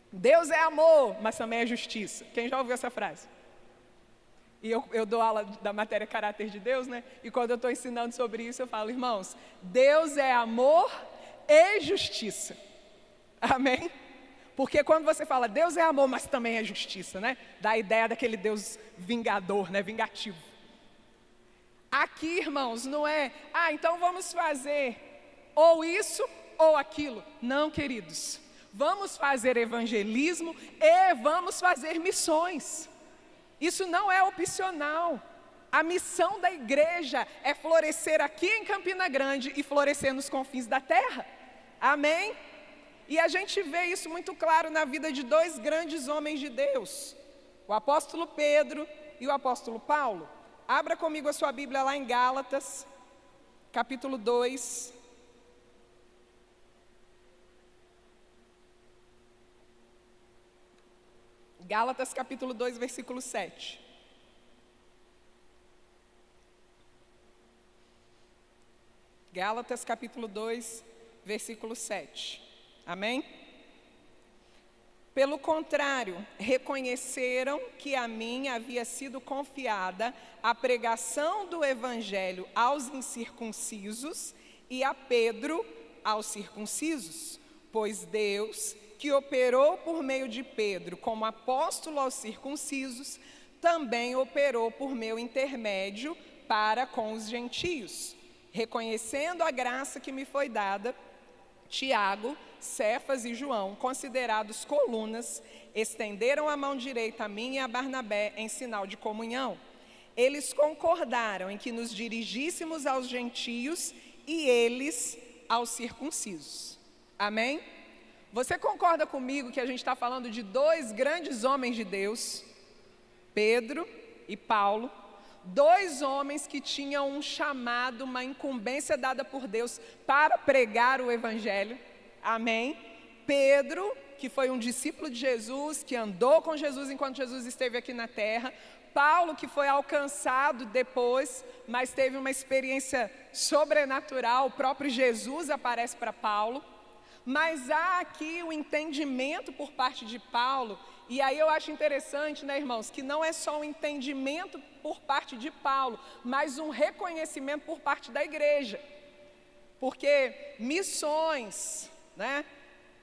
Deus é amor, mas também é justiça. Quem já ouviu essa frase? E eu dou aula da matéria caráter de Deus, né? E quando eu estou ensinando sobre isso, eu falo: irmãos, Deus é amor e justiça. Amém? Porque quando você fala Deus é amor, mas também é justiça, né? Dá a ideia daquele Deus vingador, né? Vingativo. Aqui, irmãos, não é, então vamos fazer ou isso ou aquilo. Não, queridos. Vamos fazer evangelismo e vamos fazer missões. Isso não é opcional. A missão da igreja é florescer aqui em Campina Grande e florescer nos confins da terra. Amém? E a gente vê isso muito claro na vida de dois grandes homens de Deus, o apóstolo Pedro e o apóstolo Paulo. Abra comigo a sua Bíblia lá em Gálatas, capítulo 2. Gálatas, capítulo 2, versículo 7. Gálatas, capítulo 2, versículo 7. Amém? Pelo contrário, reconheceram que a mim havia sido confiada a pregação do evangelho aos incircuncisos e a Pedro aos circuncisos, pois Deus, que operou por meio de Pedro como apóstolo aos circuncisos, também operou por meu intermédio para com os gentios, reconhecendo a graça que me foi dada Tiago, Cefas e João, considerados colunas, estenderam a mão direita a mim e a Barnabé em sinal de comunhão. Eles concordaram em que nos dirigíssemos aos gentios e eles aos circuncisos. Amém? Você concorda comigo que a gente está falando de dois grandes homens de Deus, Pedro e Paulo, dois homens que tinham um chamado, uma incumbência dada por Deus para pregar o Evangelho. Amém? Pedro, que foi um discípulo de Jesus, que andou com Jesus enquanto Jesus esteve aqui na terra. Paulo, que foi alcançado depois, mas teve uma experiência sobrenatural, o próprio Jesus aparece para Paulo. Mas há aqui o entendimento por parte de Paulo, e aí eu acho interessante, né, irmãos, que não é só um entendimento por parte de Paulo, mas um reconhecimento por parte da igreja. Porque missões, né,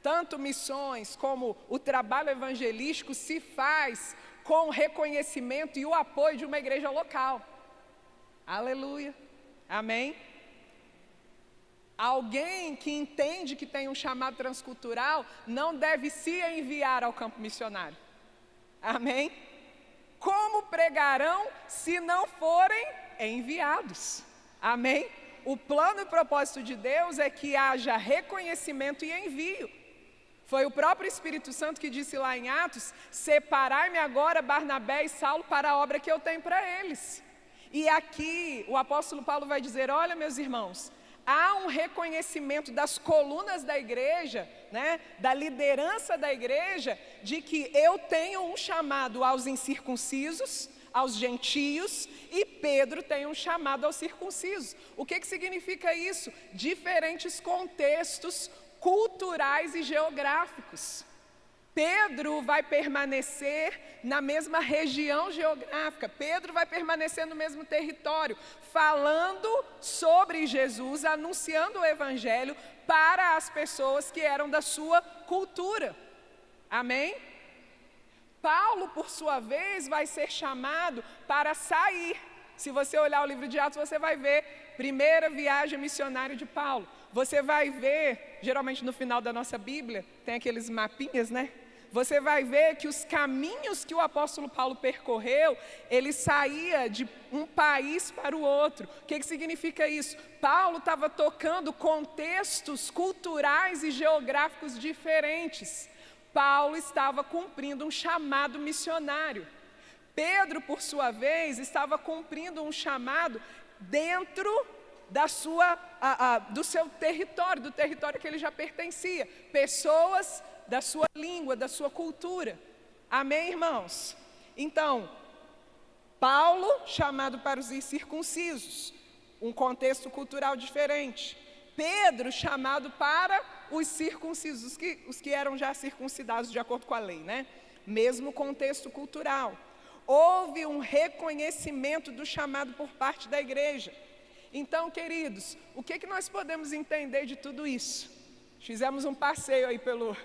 tanto missões como o trabalho evangelístico se faz com o reconhecimento e o apoio de uma igreja local. Aleluia. Amém? Alguém que entende que tem um chamado transcultural não deve se enviar ao campo missionário. Amém? Como pregarão se não forem enviados? Amém? O plano e propósito de Deus é que haja reconhecimento e envio. Foi o próprio Espírito Santo que disse lá em Atos: separai-me agora Barnabé e Saulo para a obra que eu tenho para eles. E aqui o apóstolo Paulo vai dizer: olha, meus irmãos, há um reconhecimento das colunas da igreja, né, da liderança da igreja, de que eu tenho um chamado aos incircuncisos, aos gentios, e Pedro tem um chamado aos circuncisos. O que significa isso? Diferentes contextos culturais e geográficos. Pedro vai permanecer na mesma região geográfica, Pedro vai permanecer no mesmo território, falando sobre Jesus, anunciando o Evangelho para as pessoas que eram da sua cultura. Amém? Paulo, por sua vez, vai ser chamado para sair. Se você olhar o livro de Atos, você vai ver primeira viagem missionária de Paulo. Você vai ver, geralmente no final da nossa Bíblia, tem aqueles mapinhas, né? Você vai ver que os caminhos que o apóstolo Paulo percorreu, ele saía de um país para o outro. O que significa isso? Paulo estava tocando contextos culturais e geográficos diferentes. Paulo estava cumprindo um chamado missionário. Pedro, por sua vez, estava cumprindo um chamado dentro do seu território, do território que ele já pertencia. Pessoas da sua língua, da sua cultura. Amém, irmãos? Então, Paulo, chamado para os incircuncisos, um contexto cultural diferente. Pedro, chamado para os circuncisos, os que eram já circuncidados de acordo com a lei, né? Mesmo contexto cultural. Houve um reconhecimento do chamado por parte da igreja. Então, queridos, o que nós podemos entender de tudo isso? Fizemos um passeio aí pelo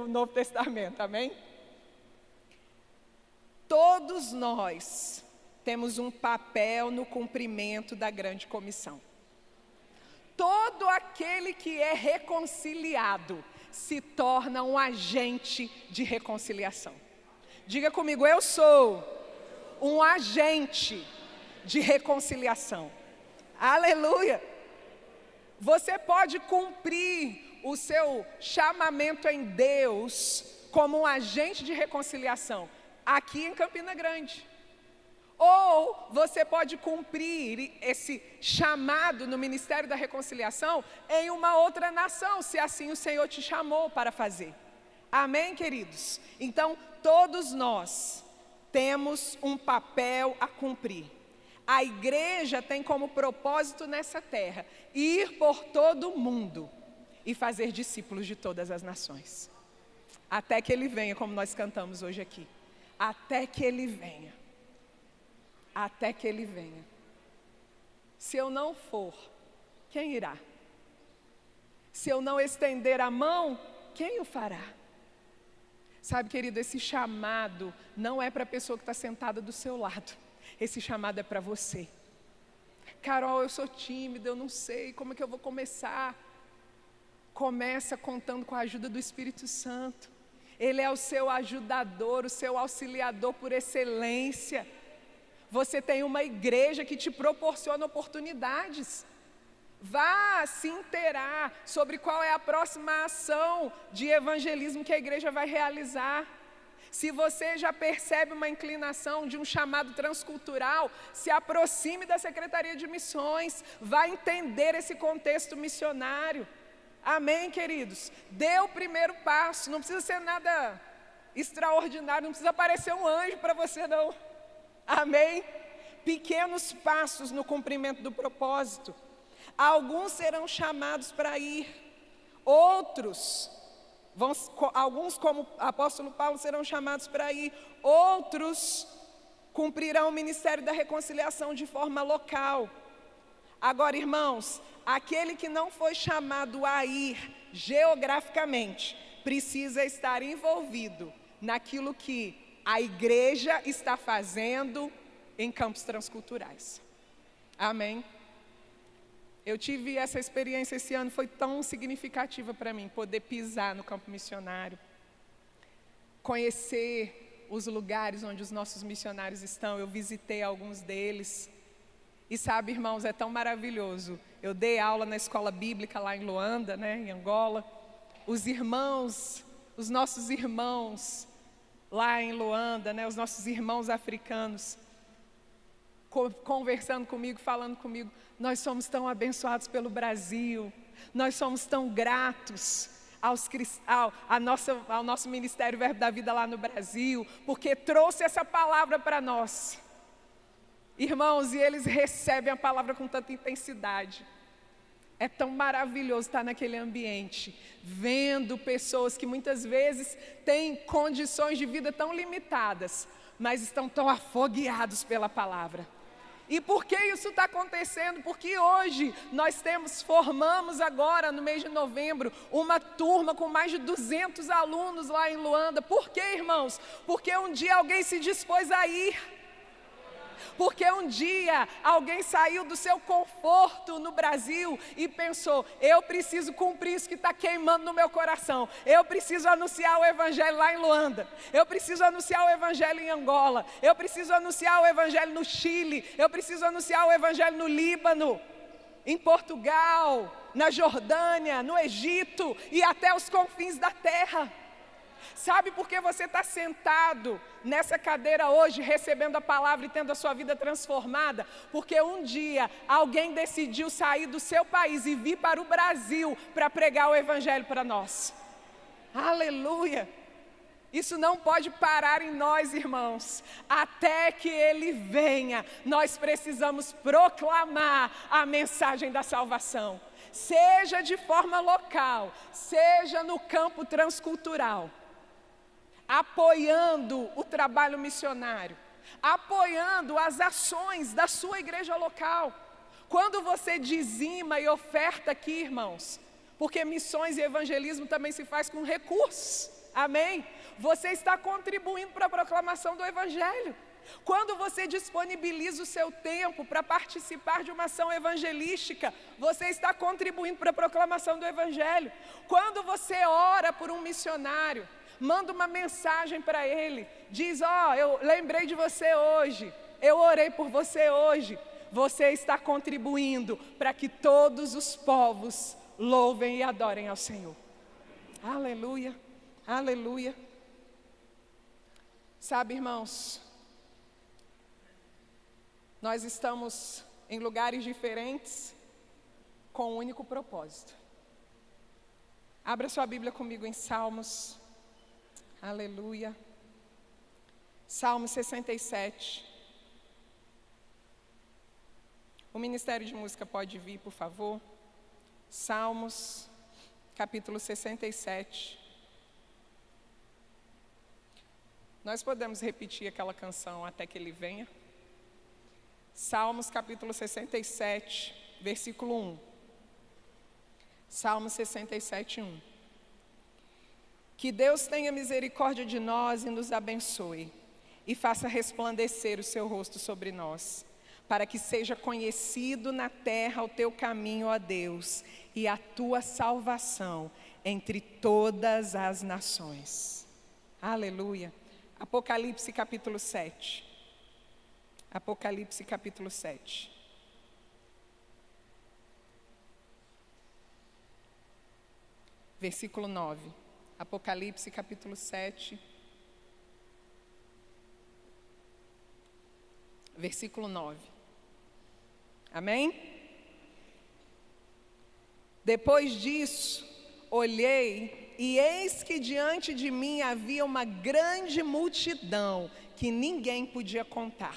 Novo Testamento, amém? Todos nós temos um papel no cumprimento da grande comissão. Todo aquele que é reconciliado se torna um agente de reconciliação. Diga comigo: eu sou um agente de reconciliação. Aleluia! Você pode cumprir o seu chamamento em Deus como um agente de reconciliação aqui em Campina Grande. Ou você pode cumprir esse chamado no Ministério da Reconciliação em uma outra nação, se assim o Senhor te chamou para fazer. Amém, queridos? Então, todos nós temos um papel a cumprir. A igreja tem como propósito nessa terra ir por todo o mundo e fazer discípulos de todas as nações. Até que Ele venha, como nós cantamos hoje aqui. Até que Ele venha. Até que Ele venha. Se eu não for, quem irá? Se eu não estender a mão, quem o fará? Sabe, querido, esse chamado não é para a pessoa que está sentada do seu lado. Esse chamado é para você. Carol, eu sou tímida, eu não sei como é que eu vou começar. Começa contando com a ajuda do Espírito Santo. Ele é o seu ajudador, o seu auxiliador por excelência. Você tem uma igreja que te proporciona oportunidades. Vá se inteirar sobre qual é a próxima ação de evangelismo que a igreja vai realizar. Se você já percebe uma inclinação de um chamado transcultural, se aproxime da Secretaria de Missões, vá entender esse contexto missionário. Amém, queridos? Dê o primeiro passo, não precisa ser nada extraordinário, não precisa aparecer um anjo para você não. Amém? Pequenos passos no cumprimento do propósito. Alguns serão chamados para ir, alguns, como o apóstolo Paulo, serão chamados para ir, outros cumprirão o ministério da reconciliação de forma local. Agora, irmãos, aquele que não foi chamado a ir geograficamente, precisa estar envolvido naquilo que a igreja está fazendo em campos transculturais. Amém? Eu tive essa experiência esse ano, foi tão significativa para mim, poder pisar no campo missionário, conhecer os lugares onde os nossos missionários estão. Eu visitei alguns deles. E sabe, irmãos, é tão maravilhoso. Eu dei aula na escola bíblica lá em Luanda, em Angola. Os nossos irmãos lá em Luanda, os nossos irmãos africanos, conversando comigo, falando comigo, nós somos tão abençoados pelo Brasil, nós somos tão gratos ao nosso Ministério Verbo da Vida lá no Brasil, porque trouxe essa palavra para nós. Irmãos, e eles recebem a palavra com tanta intensidade. É tão maravilhoso estar naquele ambiente, vendo pessoas que muitas vezes têm condições de vida tão limitadas, mas estão tão afogueados pela palavra. E por que isso está acontecendo? Porque hoje nós formamos agora, no mês de novembro, uma turma com mais de 200 alunos lá em Luanda. Por quê, irmãos? Porque um dia alguém se dispôs a ir. Porque um dia alguém saiu do seu conforto no Brasil e pensou, eu preciso cumprir isso que está queimando no meu coração. Eu preciso anunciar o Evangelho lá em Luanda. Eu preciso anunciar o Evangelho em Angola. Eu preciso anunciar o Evangelho no Chile. Eu preciso anunciar o Evangelho no Líbano, em Portugal, na Jordânia, no Egito e até os confins da terra. Sabe por que você está sentado nessa cadeira hoje, recebendo a palavra e tendo a sua vida transformada? Porque um dia alguém decidiu sair do seu país e vir para o Brasil para pregar o Evangelho para nós. Aleluia! Isso não pode parar em nós, irmãos. Até que Ele venha, nós precisamos proclamar a mensagem da salvação. Seja de forma local, seja no campo transcultural, apoiando o trabalho missionário, apoiando as ações da sua igreja local. Quando você dizima e oferta aqui, irmãos, porque missões e evangelismo também se faz com recursos, amém? Você está contribuindo para a proclamação do Evangelho. Quando você disponibiliza o seu tempo para participar de uma ação evangelística, você está contribuindo para a proclamação do Evangelho. Quando você ora por um missionário, manda uma mensagem para ele, diz, eu lembrei de você hoje, eu orei por você hoje. Você está contribuindo para que todos os povos louvem e adorem ao Senhor. Aleluia, aleluia. Sabe, irmãos, nós estamos em lugares diferentes com um único propósito. Abra sua Bíblia comigo em Salmos. Aleluia. Salmo 67. O Ministério de Música pode vir, por favor. Salmos, capítulo 67. Nós podemos repetir aquela canção até que ele venha. Salmos, capítulo 67, versículo 1. Salmo 67, 1. Que Deus tenha misericórdia de nós e nos abençoe, e faça resplandecer o seu rosto sobre nós. para que seja conhecido na terra o teu caminho, ó Deus, e a tua salvação entre todas as nações. Aleluia. Apocalipse capítulo 7. Apocalipse capítulo 7. Versículo 9. Apocalipse capítulo 7. Versículo 9. Amém? Depois disso, olhei, e eis que diante de mim havia uma grande multidão, que ninguém podia contar,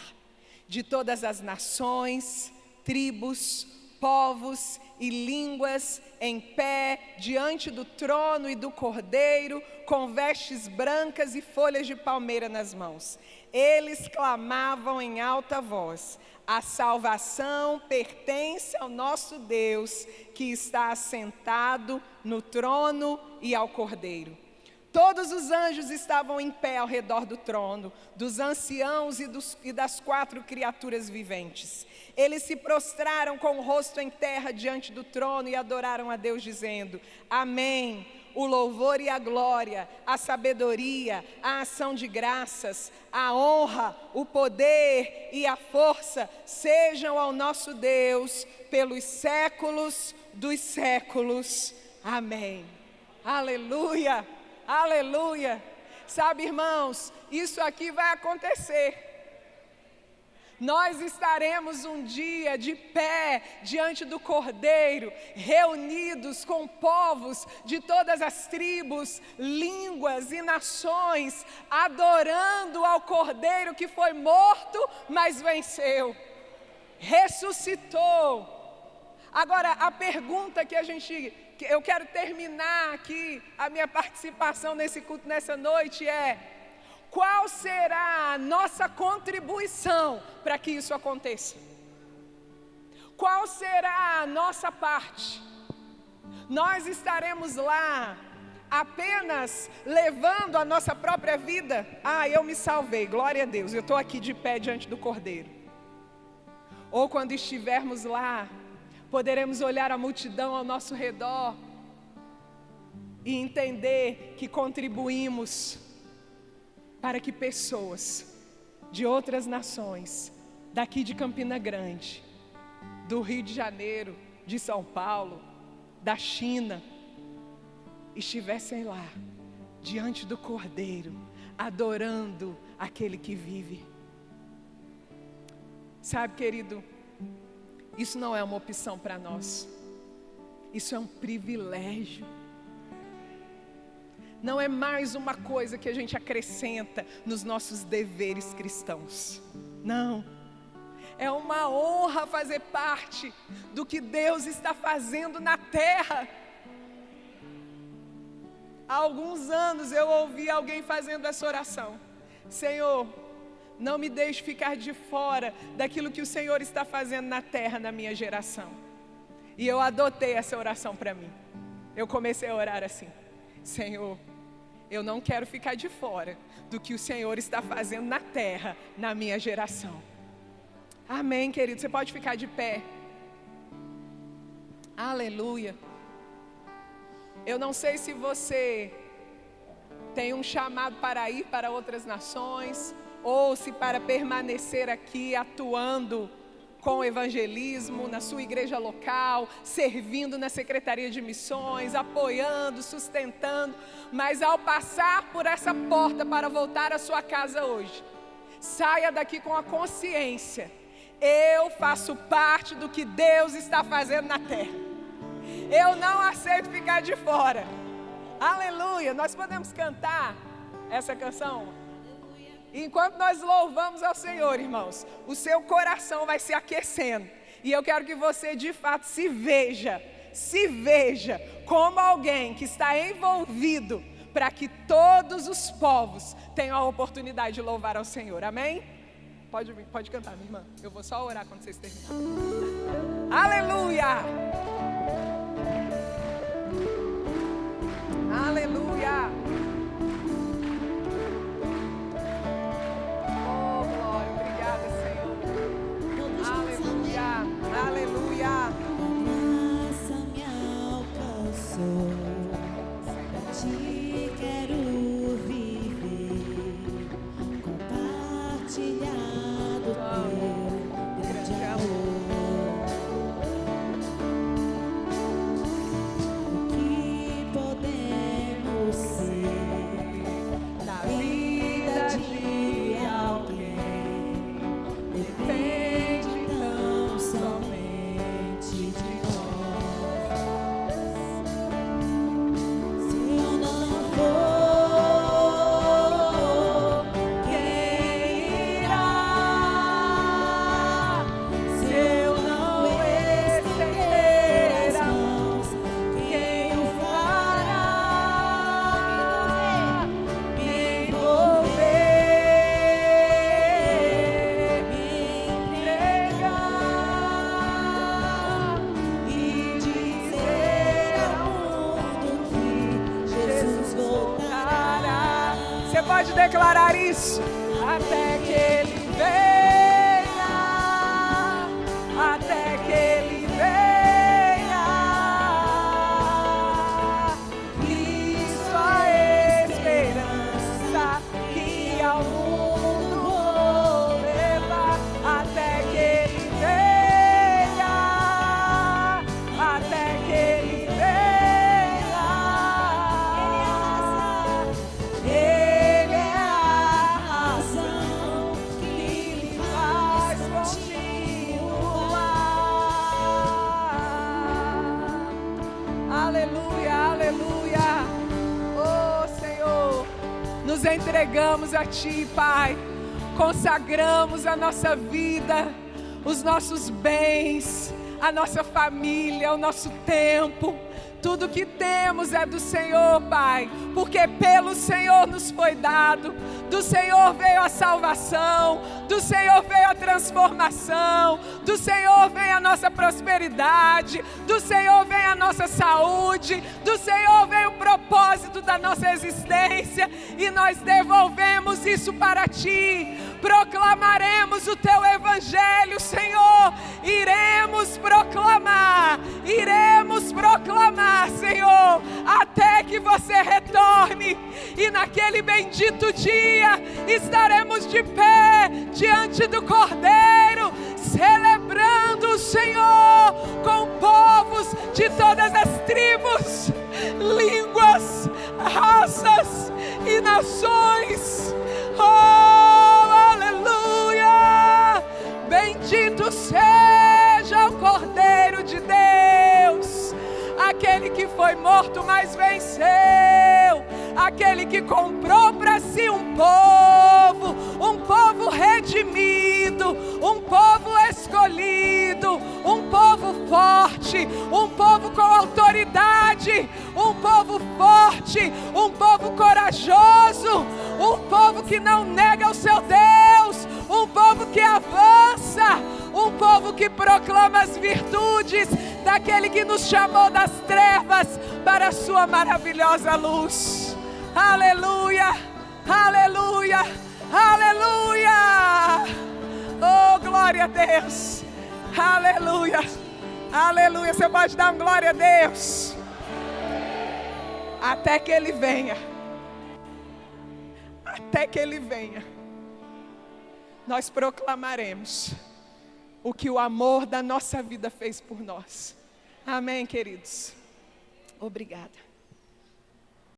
de todas as nações, tribos, povos e línguas, em pé, diante do trono e do Cordeiro, com vestes brancas e folhas de palmeira nas mãos. Eles clamavam em alta voz: a salvação pertence ao nosso Deus, que está assentado no trono e ao Cordeiro. Todos os anjos estavam em pé ao redor do trono, dos anciãos e das 4 criaturas viventes. Eles se prostraram com o rosto em terra diante do trono e adoraram a Deus, dizendo: Amém. O louvor e a glória, a sabedoria, a ação de graças, a honra, o poder e a força sejam ao nosso Deus pelos séculos dos séculos. Amém. Aleluia, aleluia. Sabe, irmãos, isso aqui vai acontecer. Nós estaremos um dia de pé diante do Cordeiro, reunidos com povos de todas as tribos, línguas e nações, adorando ao Cordeiro que foi morto, mas venceu, ressuscitou. Agora, a pergunta que eu quero terminar aqui, a minha participação nesse culto nessa noite é: qual será a nossa contribuição para que isso aconteça? Qual será a nossa parte? Nós estaremos lá apenas levando a nossa própria vida? Eu me salvei, glória a Deus, eu estou aqui de pé diante do Cordeiro. Ou quando estivermos lá, poderemos olhar a multidão ao nosso redor e entender que contribuímos para que pessoas de outras nações, daqui de Campina Grande, do Rio de Janeiro, de São Paulo, da China, estivessem lá, diante do Cordeiro, adorando aquele que vive. Sabe, querido, isso não é uma opção para nós, isso é um privilégio. Não é mais uma coisa que a gente acrescenta nos nossos deveres cristãos. Não. É uma honra fazer parte do que Deus está fazendo na terra. Há alguns anos eu ouvi alguém fazendo essa oração: Senhor, não me deixe ficar de fora daquilo que o Senhor está fazendo na terra, na minha geração. E eu adotei essa oração para mim. Eu comecei a orar assim: Senhor, eu não quero ficar de fora do que o Senhor está fazendo na terra, na minha geração. Amém, querido, você pode ficar de pé. Aleluia. Eu não sei se você tem um chamado para ir para outras nações, ou se para permanecer aqui atuando com o evangelismo na sua igreja local, servindo na Secretaria de Missões, apoiando, sustentando, mas ao passar por essa porta para voltar à sua casa hoje, saia daqui com a consciência: eu faço parte do que Deus está fazendo na terra. Eu não aceito ficar de fora. Aleluia. Nós podemos cantar essa canção? Enquanto nós louvamos ao Senhor, irmãos, o seu coração vai se aquecendo. E eu quero que você de fato se veja como alguém que está envolvido para que todos os povos tenham a oportunidade de louvar ao Senhor. Amém? Pode cantar, minha irmã. Eu vou só orar quando vocês terminarem. Aleluia! Aleluia! Oh, glória, obrigada, Senhor. pode declarar isso? Até que Ele venha, até que Ele venha. Cristo a esperança que ao mundo vou levar. Até que Ele venha, até que Ele venha. Ele é a razão que me faz continuar. Aleluia, aleluia. Oh Senhor, nos entregamos a Ti, Pai. Consagramos a nossa vida, os nossos bens, a nossa família, o nosso tempo. Tudo que temos é do Senhor, Pai, porque pelo Senhor nos foi dado. Do Senhor veio a salvação, do Senhor veio a transformação, do Senhor vem a nossa prosperidade, do Senhor vem a nossa saúde, do Senhor vem o propósito da nossa existência, e nós devolvemos isso para Ti. Proclamaremos o Teu Evangelho, Senhor. Iremos proclamar, Senhor, até que você retorne. E naquele bendito dia estaremos de pé diante do Cordeiro, celebrando o Senhor com povos de todas as tribos, línguas, raças e nações. Oh, aleluia! Bendito seja o Cordeiro de Deus, aquele que foi morto, mas venceu, aquele que comprou para si um povo redimido, um povo escolhido, um povo forte, um povo com autoridade, um povo forte, um povo corajoso, um povo que não nega o seu Deus, um povo que avança, um povo que proclama as virtudes daquele que nos chamou das trevas para a sua maravilhosa luz. Aleluia, aleluia, aleluia. Oh, glória a Deus. Aleluia, aleluia. Você pode dar uma glória a Deus? Até que Ele venha. Até que Ele venha, nós proclamaremos o que o amor da nossa vida fez por nós. Amém, queridos? Obrigada.